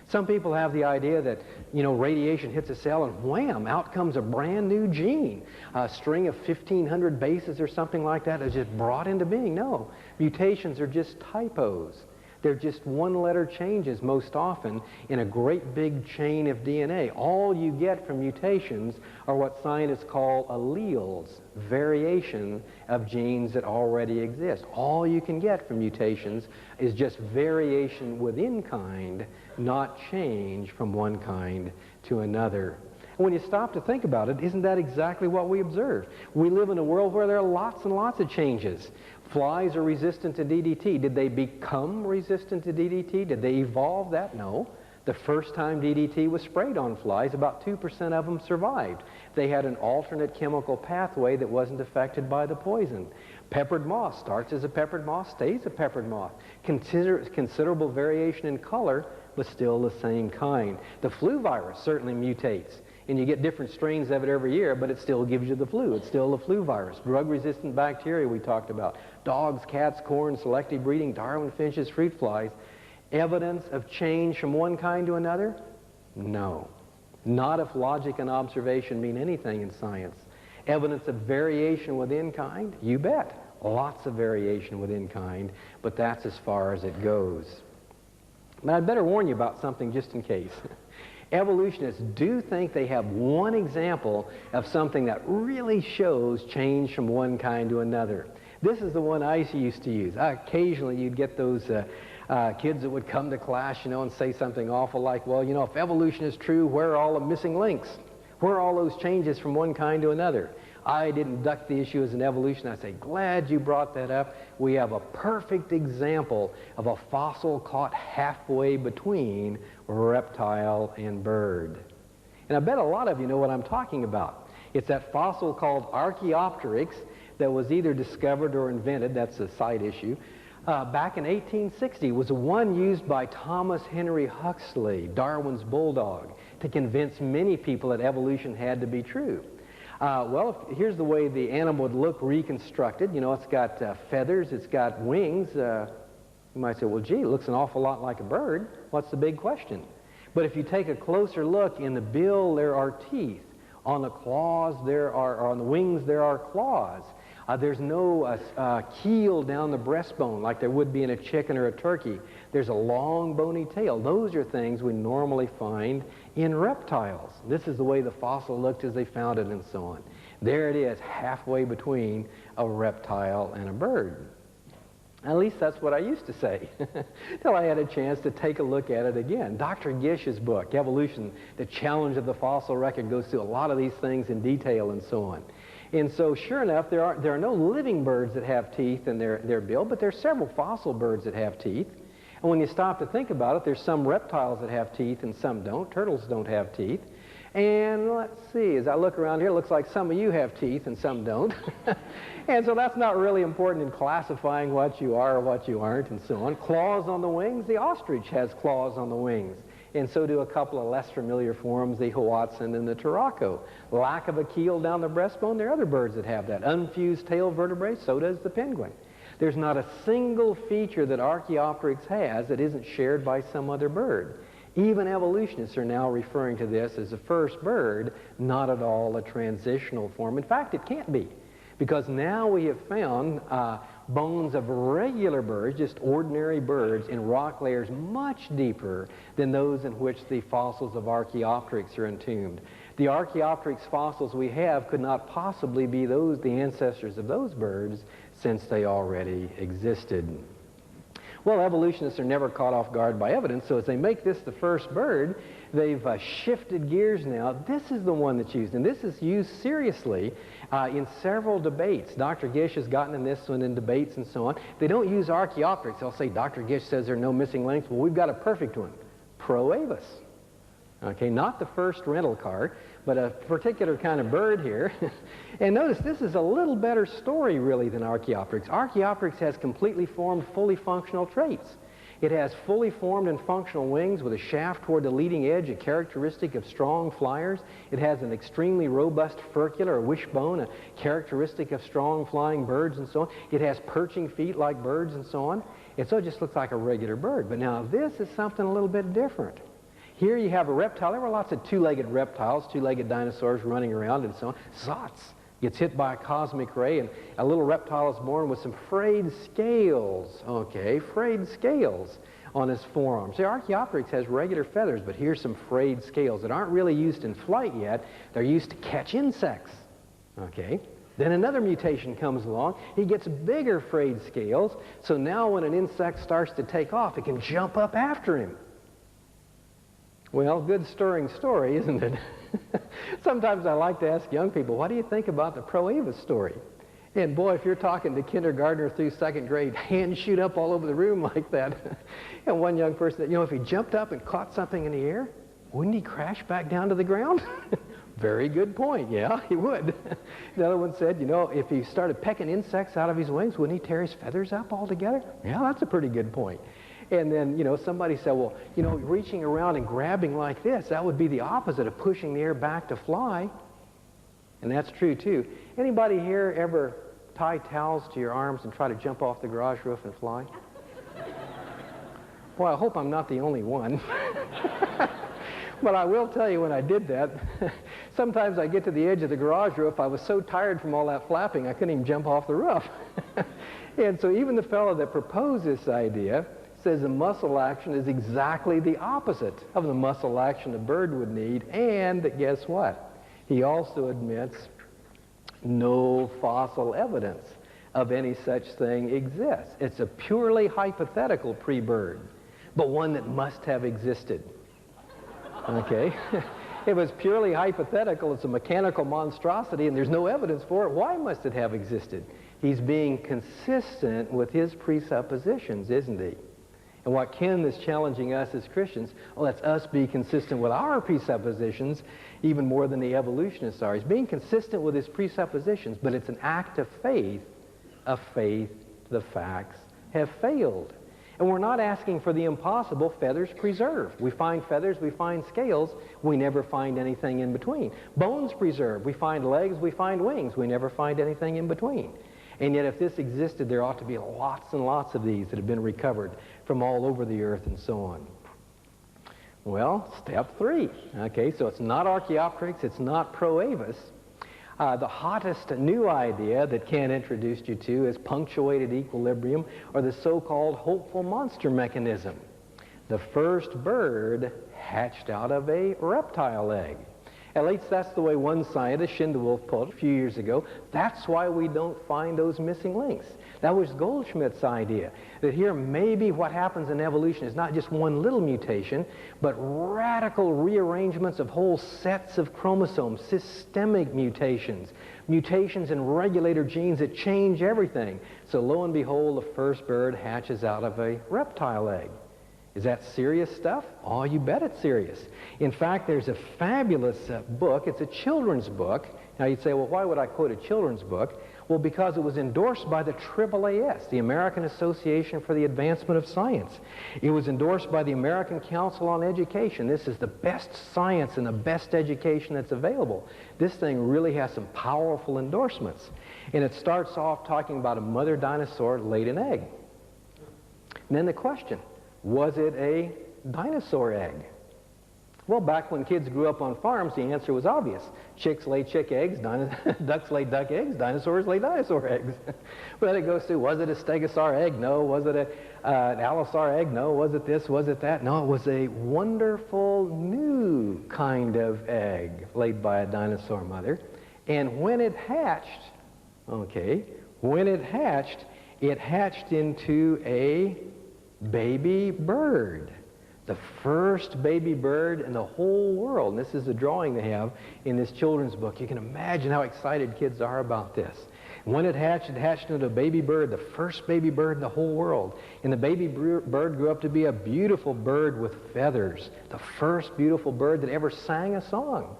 Some people have the idea that, you know, radiation hits a cell and wham, out comes a brand new gene. A string of 1,500 bases or something like that is just brought into being. No, mutations are just typos. They're just one-letter changes most often in a great big chain of DNA. All you get from mutations are what scientists call alleles, variation of genes that already exist. All you can get from mutations is just variation within kind, not change from one kind to another. And when you stop to think about it, isn't that exactly what we observe? We live in a world where there are lots and lots of changes. Flies are resistant to DDT. Did they become resistant to DDT? Did they evolve that? No. The first time DDT was sprayed on flies, about 2% of them survived. They had an alternate chemical pathway that wasn't affected by the poison. Peppered moth starts as a peppered moth, stays a peppered moth. Considerable variation in color, but still the same kind. The flu virus certainly mutates, and you get different strains of it every year, but it still gives you the flu. It's still the flu virus. Drug-resistant bacteria we talked about. Dogs, cats, corn, selective breeding, Darwin finches, fruit flies. Evidence of change from one kind to another? No. Not if logic and observation mean anything in science. Evidence of variation within kind? You bet. Lots of variation within kind, but that's as far as it goes. But I'd better warn you about something just in case. Evolutionists do think they have one example of something that really shows change from one kind to another. This is the one I used to use. Occasionally you'd get those kids that would come to class, and say something awful like, well, if evolution is true, where are all the missing links? Where are all those changes from one kind to another? I didn't duck the issue as an evolution. I say, glad you brought that up. We have a perfect example of a fossil caught halfway between reptile and bird. And I bet a lot of you know what I'm talking about. It's that fossil called Archaeopteryx that was either discovered or invented, that's a side issue, back in 1860. It was the one used by Thomas Henry Huxley, Darwin's bulldog, to convince many people that evolution had to be true. Here's the way the animal would look reconstructed. It's got feathers, it's got wings. You might say, well, gee, it looks an awful lot like a bird. What's the big question? But if you take a closer look, in the bill there are teeth. On the claws on the wings there are claws. There's no keel down the breastbone like there would be in a chicken or a turkey. There's a long bony tail. Those are things we normally find in reptiles. This is the way the fossil looked as they found it and so on. There it is, halfway between a reptile and a bird. At least that's what I used to say, till I had a chance to take a look at it again. Dr. Gish's book, Evolution, The Challenge of the Fossil Record, goes through a lot of these things in detail and so on. And so, sure enough, there are no living birds that have teeth in their bill, but there are several fossil birds that have teeth. And when you stop to think about it, there's some reptiles that have teeth and some don't. Turtles don't have teeth. And let's see, as I look around here, it looks like some of you have teeth and some don't. And so that's not really important in classifying what you are or what you aren't and so on. Claws on the wings, the ostrich has claws on the wings. And so do a couple of less familiar forms, the Hoatzin and the Turako. Lack of a keel down the breastbone, there are other birds that have that. Unfused tail vertebrae, so does the penguin. There's not a single feature that Archaeopteryx has that isn't shared by some other bird. Even evolutionists are now referring to this as the first bird, not at all a transitional form. In fact, it can't be, because now we have found bones of regular birds, just ordinary birds, in rock layers much deeper than those in which the fossils of Archaeopteryx are entombed. The Archaeopteryx fossils we have could not possibly be the ancestors of those birds, since they already existed. Well, evolutionists are never caught off guard by evidence, so as they make this the first bird, they've shifted gears now. This is the one that's used, and this is used seriously in several debates. Dr. Gish has gotten in this one in debates and so on. They don't use Archaeopteryx. They'll say, Dr. Gish says there are no missing links. Well, we've got a perfect one, Proavis. Okay, not the first rental car, but a particular kind of bird here. And notice, this is a little better story, really, than Archaeopteryx. Archaeopteryx has completely formed, fully functional traits. It has fully formed and functional wings with a shaft toward the leading edge, a characteristic of strong flyers. It has an extremely robust furcula, or wishbone, a characteristic of strong flying birds and so on. It has perching feet like birds and so on. And so it just looks like a regular bird. But now this is something a little bit different. Here you have a reptile. There were lots of two-legged reptiles, two-legged dinosaurs running around and so on. Zots gets hit by a cosmic ray, and a little reptile is born with some frayed scales. Okay, frayed scales on his forearms. The Archaeopteryx has regular feathers, but here's some frayed scales that aren't really used in flight yet. They're used to catch insects. Okay. Then another mutation comes along. He gets bigger frayed scales, so now when an insect starts to take off, it can jump up after him. Well, good stirring story, isn't it? Sometimes I like to ask young people, what do you think about the Proavis story? And boy, if you're talking to kindergartner through second grade, hands shoot up all over the room like that. And one young person said, you know, if he jumped up and caught something in the air, wouldn't he crash back down to the ground? Very good point. Yeah, he would. The other one said, you know, if he started pecking insects out of his wings, wouldn't he tear his feathers up altogether? Yeah, that's a pretty good point. And then, you know, somebody said, well, you know, reaching around and grabbing like this, that would be the opposite of pushing the air back to fly. And that's true, too. Anybody here ever tie towels to your arms and try to jump off the garage roof and fly? Well, I hope I'm not the only one. But I will tell you, when I did that, sometimes I get to the edge of the garage roof, I was so tired from all that flapping, I couldn't even jump off the roof. And so even the fellow that proposed this idea says the muscle action is exactly the opposite of the muscle action a bird would need, and guess what? He also admits no fossil evidence of any such thing exists. It's a purely hypothetical pre-bird, but one that must have existed. Okay? If it's purely hypothetical, it's a mechanical monstrosity, and there's no evidence for it, why must it have existed? He's being consistent with his presuppositions, isn't he? And what Ken is challenging us as Christians, well, that's us be consistent with our presuppositions even more than the evolutionists are. He's being consistent with his presuppositions, but it's an act of faith the facts have failed. And we're not asking for the impossible, feathers preserved. We find feathers, we find scales, we never find anything in between. Bones preserved, we find legs, we find wings, we never find anything in between. And yet if this existed, there ought to be lots and lots of these that have been recovered from all over the earth and so on. Well, step 3. Okay, so it's not Archaeopteryx, it's not Proavis. The hottest new idea that Ken introduced you to is punctuated equilibrium, or the so-called hopeful monster mechanism. The first bird hatched out of a reptile egg. At least that's the way one scientist, Schindewolf, put it a few years ago. That's why we don't find those missing links. That was Goldschmidt's idea, that here maybe what happens in evolution is not just one little mutation, but radical rearrangements of whole sets of chromosomes, systemic mutations, mutations in regulator genes that change everything. So lo and behold, the first bird hatches out of a reptile egg. Is that serious stuff? Oh, you bet it's serious. In fact, there's a fabulous book. It's a children's book. Now you'd say, well, why would I quote a children's book? Well, because it was endorsed by the AAAS, the American Association for the Advancement of Science. It was endorsed by the American Council on Education. This is the best science and the best education that's available. This thing really has some powerful endorsements. And it starts off talking about a mother dinosaur laid an egg. And then the question, was it a dinosaur egg? Well, back when kids grew up on farms, the answer was obvious. Chicks lay chick eggs, ducks lay duck eggs, dinosaurs lay dinosaur eggs. But then it goes to, was it a stegosaur egg? No. Was it an allosaur egg? No. Was it this? Was it that? No, it was a wonderful new kind of egg laid by a dinosaur mother. And when it hatched, it hatched into a baby bird. The first baby bird in the whole world. And this is the drawing they have in this children's book. You can imagine how excited kids are about this. When it hatched into a baby bird, the first baby bird in the whole world. And the baby bird grew up to be a beautiful bird with feathers. The first beautiful bird that ever sang a song.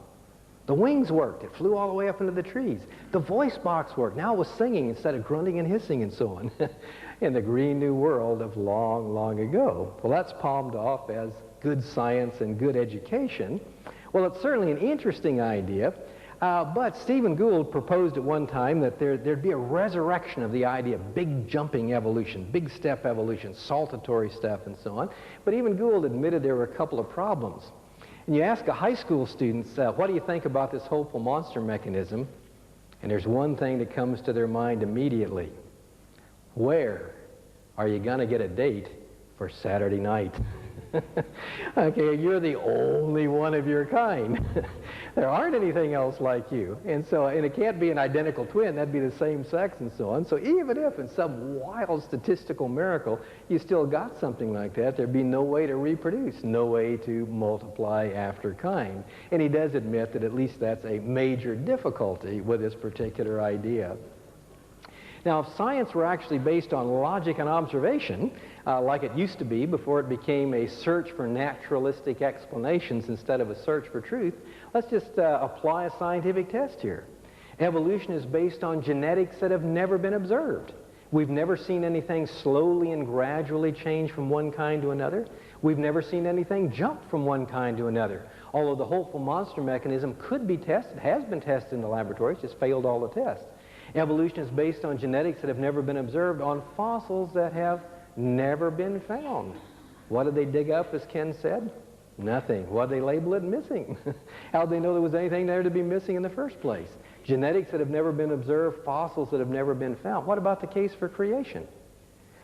The wings worked. It flew all the way up into the trees. The voice box worked. Now it was singing instead of grunting and hissing and so on. In the green new world of long, long ago. Well, that's palmed off as good science and good education. Well, it's certainly an interesting idea, but Stephen Gould proposed at one time that there'd be a resurrection of the idea of big jumping evolution, big step evolution, saltatory stuff and so on. But even Gould admitted there were a couple of problems. And you ask a high school student, what do you think about this hopeful monster mechanism? And there's one thing that comes to their mind immediately. Where are you going to get a date for Saturday night? Okay, you're the only one of your kind. There aren't anything else like you. And it can't be an identical twin. That'd be the same sex and so on. So even if in some wild statistical miracle you still got something like that, there'd be no way to reproduce, no way to multiply after kind. And he does admit that at least that's a major difficulty with this particular idea. Now, if science were actually based on logic and observation, like it used to be before it became a search for naturalistic explanations instead of a search for truth, let's just apply a scientific test here. Evolution is based on genetics that have never been observed. We've never seen anything slowly and gradually change from one kind to another. We've never seen anything jump from one kind to another. Although the hopeful monster mechanism could be tested, has been tested in the laboratories, just failed all the tests. Evolution is based on genetics that have never been observed, on fossils that have never been found. What did they dig up, as Ken said? Nothing. What did they label it? Missing. How did they know there was anything there to be missing in the first place? Genetics that have never been observed, fossils that have never been found. What about the case for creation?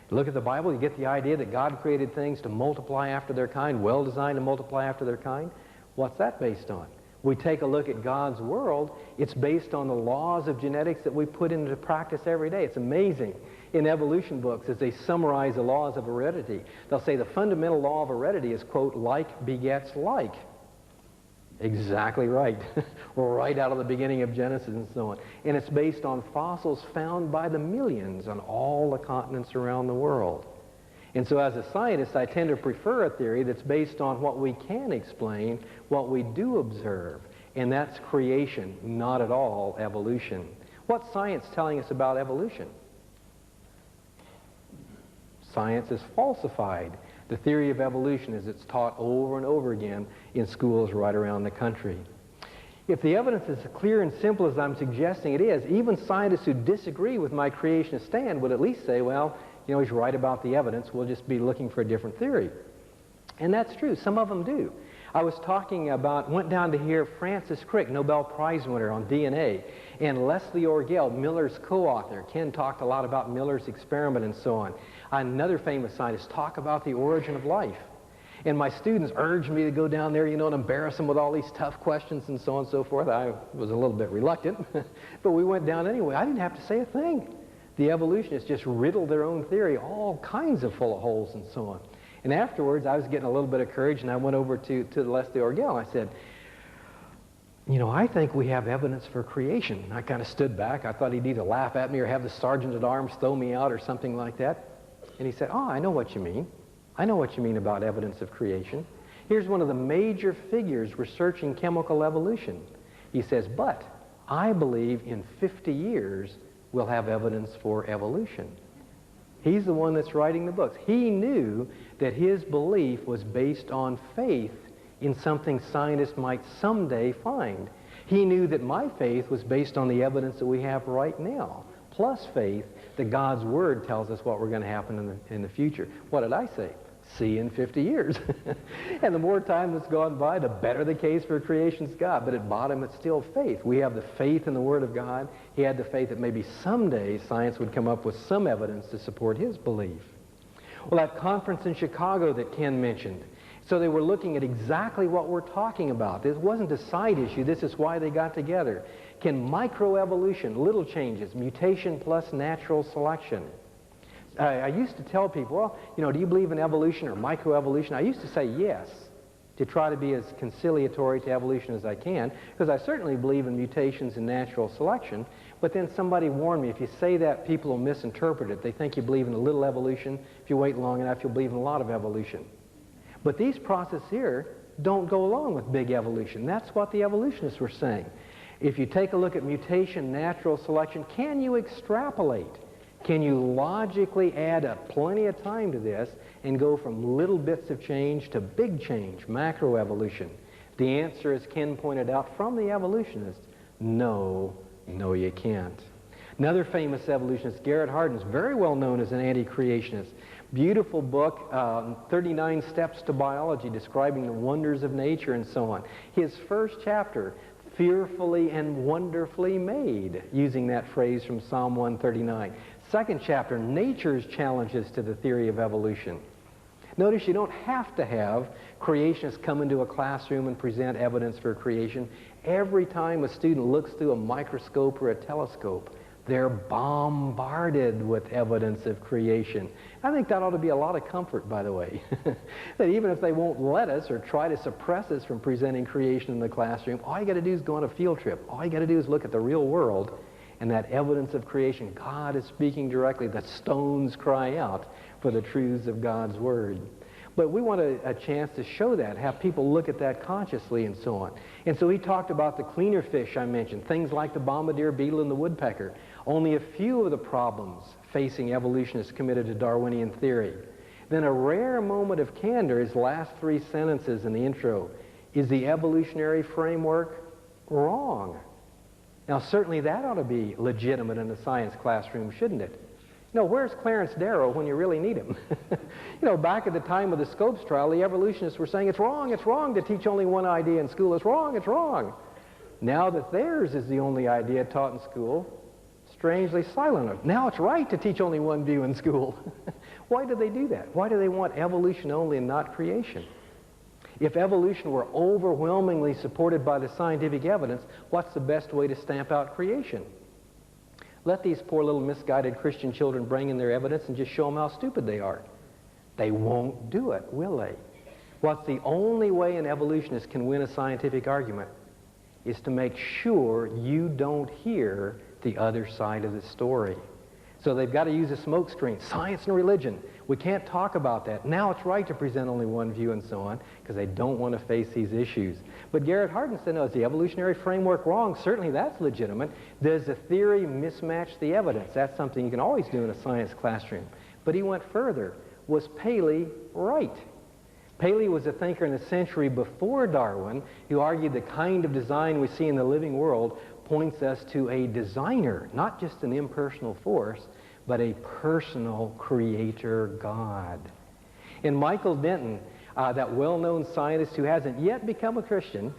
Look at the Bible, you get the idea that God created things to multiply after their kind, well designed to multiply after their kind. What's that based on? We take a look at God's world, it's based on the laws of genetics that we put into practice every day. It's amazing. In evolution books, as they summarize the laws of heredity, they'll say the fundamental law of heredity is, quote, like begets like. Exactly right. Right out of the beginning of Genesis and so on. And it's based on fossils found by the millions on all the continents around the world. And so as a scientist, I tend to prefer a theory that's based on what we can explain, what we do observe. And that's creation, not at all evolution. What's science telling us about evolution? Science is falsified. The theory of evolution as it's taught over and over again in schools right around the country. If the evidence is as clear and simple as I'm suggesting it is, even scientists who disagree with my creationist stand would at least say, well, you know, he's right about the evidence, we'll just be looking for a different theory. And that's true, some of them do. I was talking about, went down to hear Francis Crick, Nobel Prize winner on DNA, and Leslie Orgel, Miller's co-author. Ken talked a lot about Miller's experiment and so on. Another famous scientist talk about the origin of life. And my students urged me to go down there, you know, and embarrass them with all these tough questions and so on and so forth. I was a little bit reluctant, but we went down anyway. I didn't have to say a thing. The evolutionists just riddled their own theory, all kinds of full of holes and so on. And afterwards, I was getting a little bit of courage, and I went over to Leslie Orgel, and I said, you know, I think we have evidence for creation. I kind of stood back. I thought he'd either laugh at me or have the sergeant at arms throw me out or something like that. And he said, oh, I know what you mean. I know what you mean about evidence of creation. Here's one of the major figures researching chemical evolution. He says, but I believe in 50 years we'll have evidence for evolution. He's the one that's writing the books. He knew that his belief was based on faith in something scientists might someday find. He knew that my faith was based on the evidence that we have right now, plus faith that God's Word tells us what we're going to happen in the future. What did I say? See in 50 years. And the more time that's gone by, the better the case for creation's God. But at bottom, it's still faith. We have the faith in the Word of God. He had the faith that maybe someday science would come up with some evidence to support his belief. Well, that conference in Chicago that Ken mentioned, so they were looking at exactly what we're talking about. This wasn't a side issue. This is why they got together. Can microevolution, little changes, mutation plus natural selection? I used to tell people, well, you know, do you believe in evolution or microevolution? I used to say yes, to try to be as conciliatory to evolution as I can, because I certainly believe in mutations and natural selection. But then somebody warned me, if you say that, people will misinterpret it. They think you believe in a little evolution. If you wait long enough, you'll believe in a lot of evolution. But these processes here don't go along with big evolution. That's what the evolutionists were saying. If you take a look at mutation, natural selection, can you extrapolate? Can you logically add up plenty of time to this and go from little bits of change to big change, macroevolution? The answer, as Ken pointed out from the evolutionists, no, you can't. Another famous evolutionist, Garrett Hardin's, very well known as an anti-creationist. Beautiful book, 39 Steps to Biology, describing the wonders of nature and so on. His first chapter, fearfully and wonderfully made, using that phrase from Psalm 139. Second chapter, nature's challenges to the theory of evolution. Notice you don't have to have creationists come into a classroom and present evidence for creation. Every time a student looks through a microscope or a telescope, they're bombarded with evidence of creation. I think that ought to be a lot of comfort, by the way. That even if they won't let us or try to suppress us from presenting creation in the classroom, all you got to do is go on a field trip. All you got to do is look at the real world, And that evidence of creation, God is speaking directly. The stones cry out for the truths of God's Word. But we want a chance to show that, have people look at that consciously and so on. And so he talked about the cleaner fish I mentioned, things like the bombardier beetle and the woodpecker. Only a few of the problems facing evolutionists committed to Darwinian theory. Then a rare moment of candor, his last 3 sentences in the intro. Is the evolutionary framework wrong? Now certainly that ought to be legitimate in a science classroom, shouldn't it? Where's Clarence Darrow when you really need him? Back at the time of the Scopes trial, the evolutionists were saying it's wrong to teach only one idea in school. It's wrong. Now that theirs is the only idea taught in school, strangely silent. Now it's right to teach only one view in school. Why do they do that? Why do they want evolution only and not creation? If evolution were overwhelmingly supported by the scientific evidence, what's the best way to stamp out creation? Let these poor little misguided Christian children bring in their evidence and just show them how stupid they are. They won't do it, will they? What's the only way an evolutionist can win a scientific argument is to make sure you don't hear the other side of the story. So they've got to use a smokescreen, science and religion. We can't talk about that. Now it's right to present only one view and so on, because they don't want to face these issues. But Garrett Hardin said, no, is the evolutionary framework wrong? Certainly that's legitimate. Does the theory mismatch the evidence? That's something you can always do in a science classroom. But he went further. Was Paley right? Paley was a thinker in the century before Darwin who argued the kind of design we see in the living world points us to a designer, not just an impersonal force, but a personal creator God. And Michael Denton, that well-known scientist who hasn't yet become a Christian,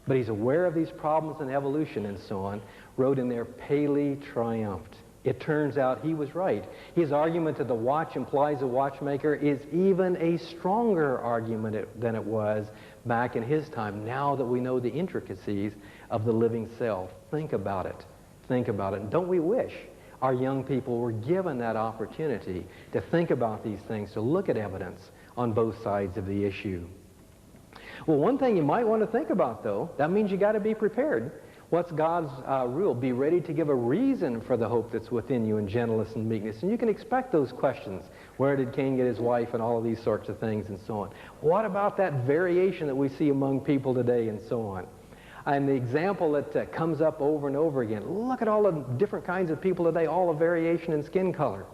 but he's aware of these problems in evolution and so on, wrote in there, Paley triumphed. It turns out he was right. His argument that the watch implies a watchmaker is even a stronger argument than it was back in his time, now that we know the intricacies of the living self. Think about it. Think about it. And don't we wish our young people were given that opportunity to think about these things, to look at evidence on both sides of the issue? Well, one thing you might want to think about, though, that means you got to be prepared. What's God's rule? Be ready to give a reason for the hope that's within you in gentleness and meekness. And you can expect those questions. Where did Cain get his wife and all of these sorts of things and so on. What about that variation that we see among people today and so on? And the example that comes up over and over again, look at all the different kinds of people today, all the variation in skin color.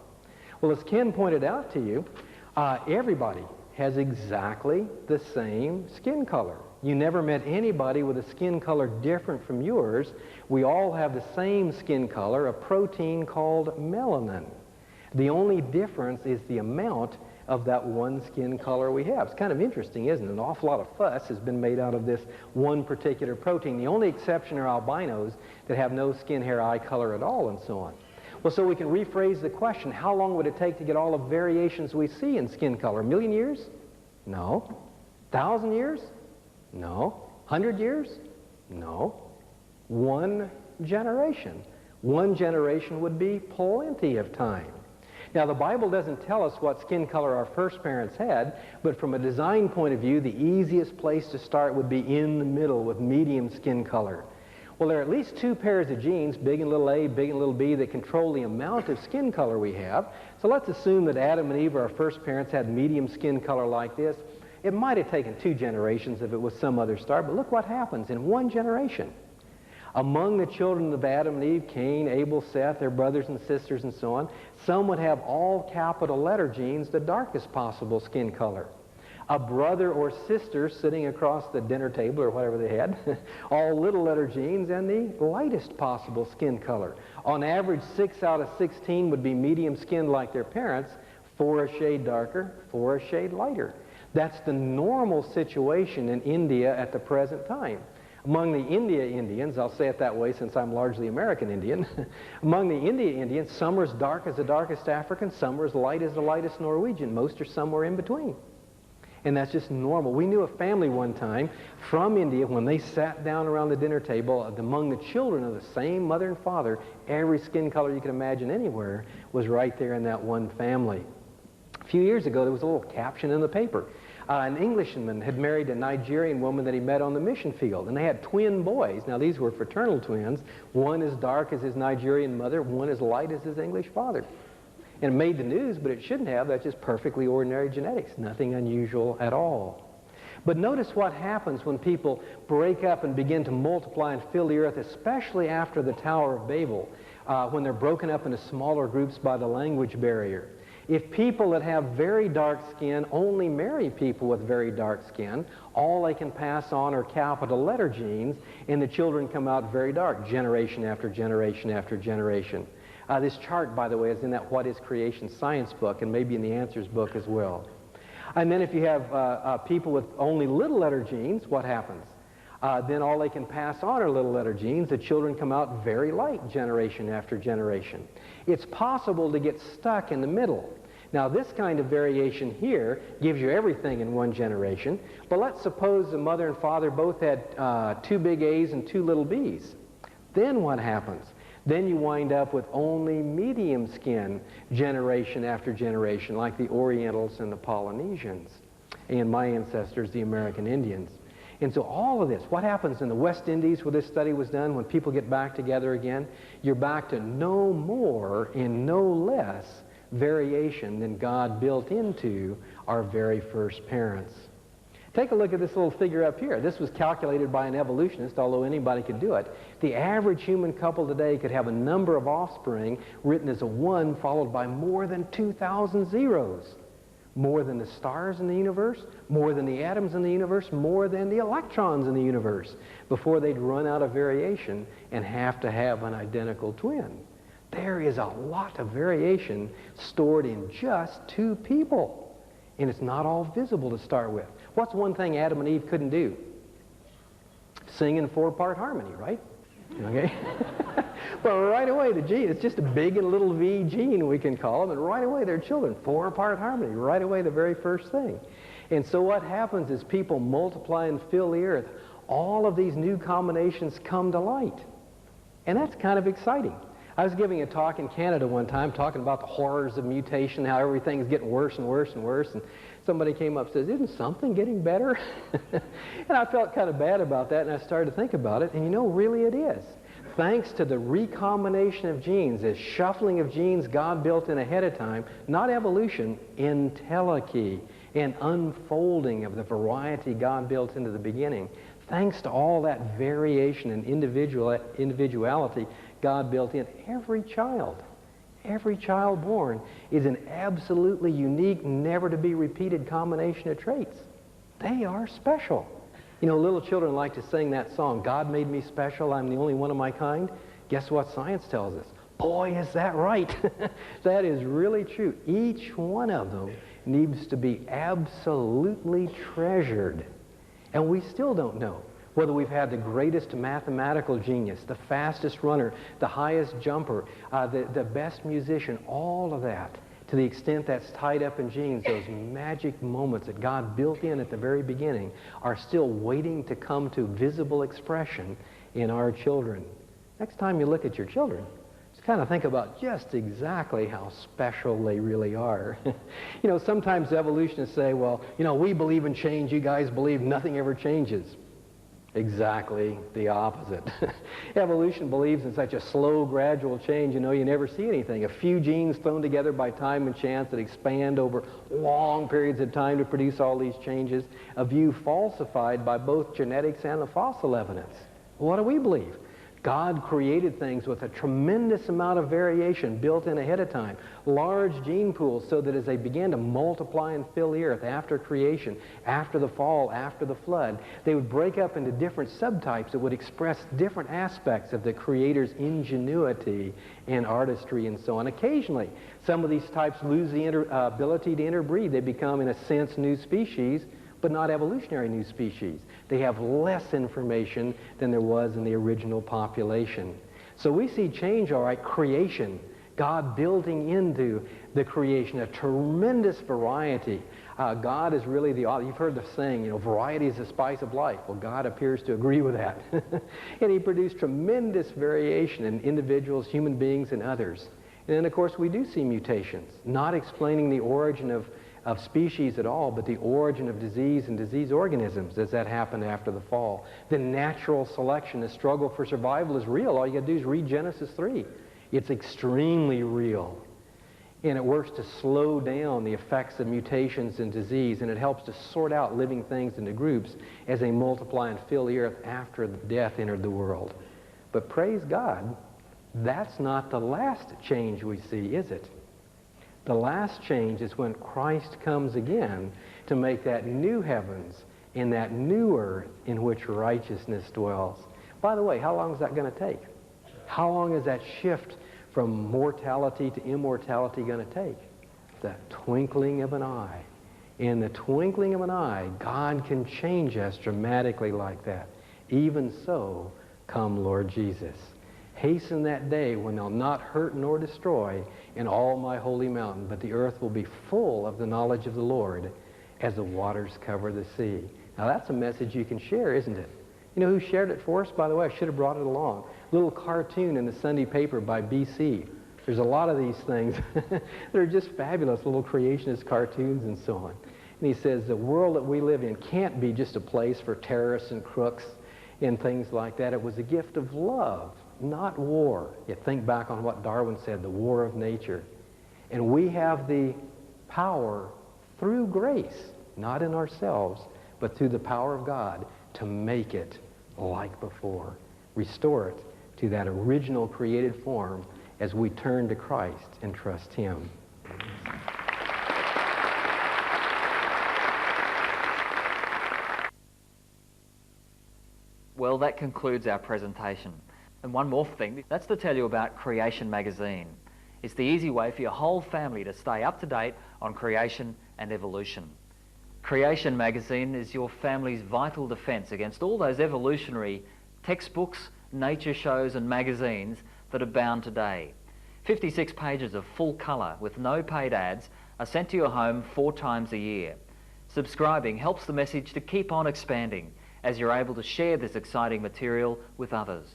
Well, as Ken pointed out to you, everybody has exactly the same skin color. You never met anybody with a skin color different from yours. We all have the same skin color, a protein called melanin. The only difference is the amount of that one skin color we have. It's kind of interesting, isn't it? An awful lot of fuss has been made out of this one particular protein. The only exception are albinos that have no skin, hair, eye color at all and so on. Well, so we can rephrase the question, how long would it take to get all the variations we see in skin color? 1,000,000 years? No. 1,000 years? No. 100 years? No. 1 generation. 1 generation would be plenty of time. Now, the Bible doesn't tell us what skin color our first parents had, but from a design point of view, the easiest place to start would be in the middle with medium skin color. Well, there are at least 2 pairs of genes, big and little a, big and little b, that control the amount of skin color we have. So let's assume that Adam and Eve, our first parents, had medium skin color like this. It might have taken 2 generations if it was some other star, but look what happens in 1 generation. Among the children of Adam and Eve, Cain, Abel, Seth, their brothers and sisters and so on, some would have all capital letter genes, the darkest possible skin color. A brother or sister sitting across the dinner table or whatever they had, all little letter genes and the lightest possible skin color. On average, 6 out of 16 would be medium skinned like their parents, 4 a shade darker, 4 a shade lighter. That's the normal situation in India at the present time. Among the India Indians, I'll say it that way since I'm largely American Indian, among the India Indians, some are as dark as the darkest African, some are as light as the lightest Norwegian. Most are somewhere in between. And that's just normal. We knew a family one time from India, when they sat down around the dinner table, among the children of the same mother and father, every skin color you could imagine anywhere was right there in that one family. A few years ago, there was a little caption in the paper. An Englishman had married a Nigerian woman that he met on the mission field, and they had twin boys. Now, these were fraternal twins. One as dark as his Nigerian mother, one as light as his English father. And it made the news, but it shouldn't have. That's just perfectly ordinary genetics, nothing unusual at all. But notice what happens when people break up and begin to multiply and fill the earth, especially after the Tower of Babel, when they're broken up into smaller groups by the language barrier. If people that have very dark skin only marry people with very dark skin, all they can pass on are capital letter genes, and the children come out very dark, generation after generation after generation. This chart, by the way, is in that What is Creation Science book, and maybe in the Answers book as well. And then if you have people with only little letter genes, what happens? Then all they can pass on are little letter genes. The children come out very light generation after generation. It's possible to get stuck in the middle. Now, this kind of variation here gives you everything in one generation, but let's suppose the mother and father both had 2 big A's and 2 little B's. Then what happens? Then you wind up with only medium skin generation after generation, like the Orientals and the Polynesians, and my ancestors, the American Indians. And so all of this, what happens in the West Indies where this study was done, when people get back together again, you're back to no more and no less variation than God built into our very first parents. Take a look at this little figure up here. This was calculated by an evolutionist, although anybody could do it. The average human couple today could have a number of offspring written as a 1 followed by more than 2,000 zeros. More than the stars in the universe, more than the atoms in the universe, more than the electrons in the universe, before they'd run out of variation and have to have an identical twin. There is a lot of variation stored in just 2 people. And it's not all visible to start with. What's one thing Adam and Eve couldn't do? Sing in 4-part harmony, right? Okay? Well, right away the gene, it's just a big and little v gene, we can call them, and right away they're children. 4-part harmony, right away the very first thing. And so what happens is people multiply and fill the earth. All of these new combinations come to light. And that's kind of exciting. I was giving a talk in Canada one time talking about the horrors of mutation, how everything's getting worse and worse and worse, and somebody came up and says, isn't something getting better? And I felt kind of bad about that, and I started to think about it, and you know, really it is. Thanks to the recombination of genes, this shuffling of genes God built in ahead of time, not evolution, entelechy, and unfolding of the variety God built into the beginning. Thanks to all that variation and individuality God built in, every child born is an absolutely unique, never to be repeated combination of traits. They are special. You know, little children like to sing that song, God made me special, I'm the only one of my kind. Guess what science tells us? Boy, is that right. That is really true. Each one of them needs to be absolutely treasured. And we still don't know whether we've had the greatest mathematical genius, the fastest runner, the highest jumper, the best musician, all of that, to the extent that's tied up in genes, those magic moments that God built in at the very beginning are still waiting to come to visible expression in our children. Next time you look at your children, just kind of think about just exactly how special they really are. You know, sometimes evolutionists say, well, you know, we believe in change, you guys believe nothing ever changes. Exactly the opposite. Evolution believes in such a slow, gradual change, you know, you never see anything. A few genes thrown together by time and chance that expand over long periods of time to produce all these changes. A view falsified by both genetics and the fossil evidence. What do we believe? God created things with a tremendous amount of variation built in ahead of time, large gene pools, so that as they began to multiply and fill the earth after creation, after the fall, after the flood, they would break up into different subtypes that would express different aspects of the Creator's ingenuity and artistry and so on. Occasionally, some of these types lose the ability to interbreed. They become, in a sense, new species, but not evolutionary new species. They have less information than there was in the original population. So we see change, all right, creation, God building into the creation a tremendous variety. God is really the author. You've heard the saying, you know, variety is the spice of life. Well, God appears to agree with that. And He produced tremendous variation in individuals, human beings, and others. And then, of course, we do see mutations, not explaining the origin of of species at all, but the origin of disease and disease organisms. Does that happen after the fall? The natural selection, the struggle for survival is real. All you got to do is read Genesis 3. It's extremely real. And it works to slow down the effects of mutations and disease, and it helps to sort out living things into groups as they multiply and fill the earth after death entered the world. But praise God, that's not the last change we see, is it? The last change is when Christ comes again to make that new heavens and that new earth in which righteousness dwells. By the way, how long is that going to take? How long is that shift from mortality to immortality going to take? The twinkling of an eye. In the twinkling of an eye, God can change us dramatically like that. Even so, come Lord Jesus. Hasten that day when they'll not hurt nor destroy in all my holy mountain, but the earth will be full of the knowledge of the Lord as the waters cover the sea. Now that's a message you can share, isn't it? You know who shared it for us, by the way? I should have brought it along. Little cartoon in the Sunday paper by BC. There's a lot of these things that are just fabulous, little creationist cartoons and so on. And he says the world that we live in can't be just a place for terrorists and crooks and things like that. It was a gift of love, not war. You think back on what Darwin said, the war of nature. And we have the power through grace, not in ourselves, but through the power of God to make it like before. Restore it to that original created form as we turn to Christ and trust Him. Well, that concludes our presentation. And one more thing, that's to tell you about Creation Magazine. It's the easy way for your whole family to stay up to date on creation and evolution. Creation Magazine is your family's vital defense against all those evolutionary textbooks, nature shows and magazines that abound today. 56 pages of full colour with no paid ads are sent to your home 4 times a year. Subscribing helps the message to keep on expanding as you're able to share this exciting material with others.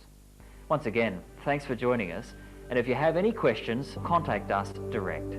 Once again, thanks for joining us, and if you have any questions, contact us direct.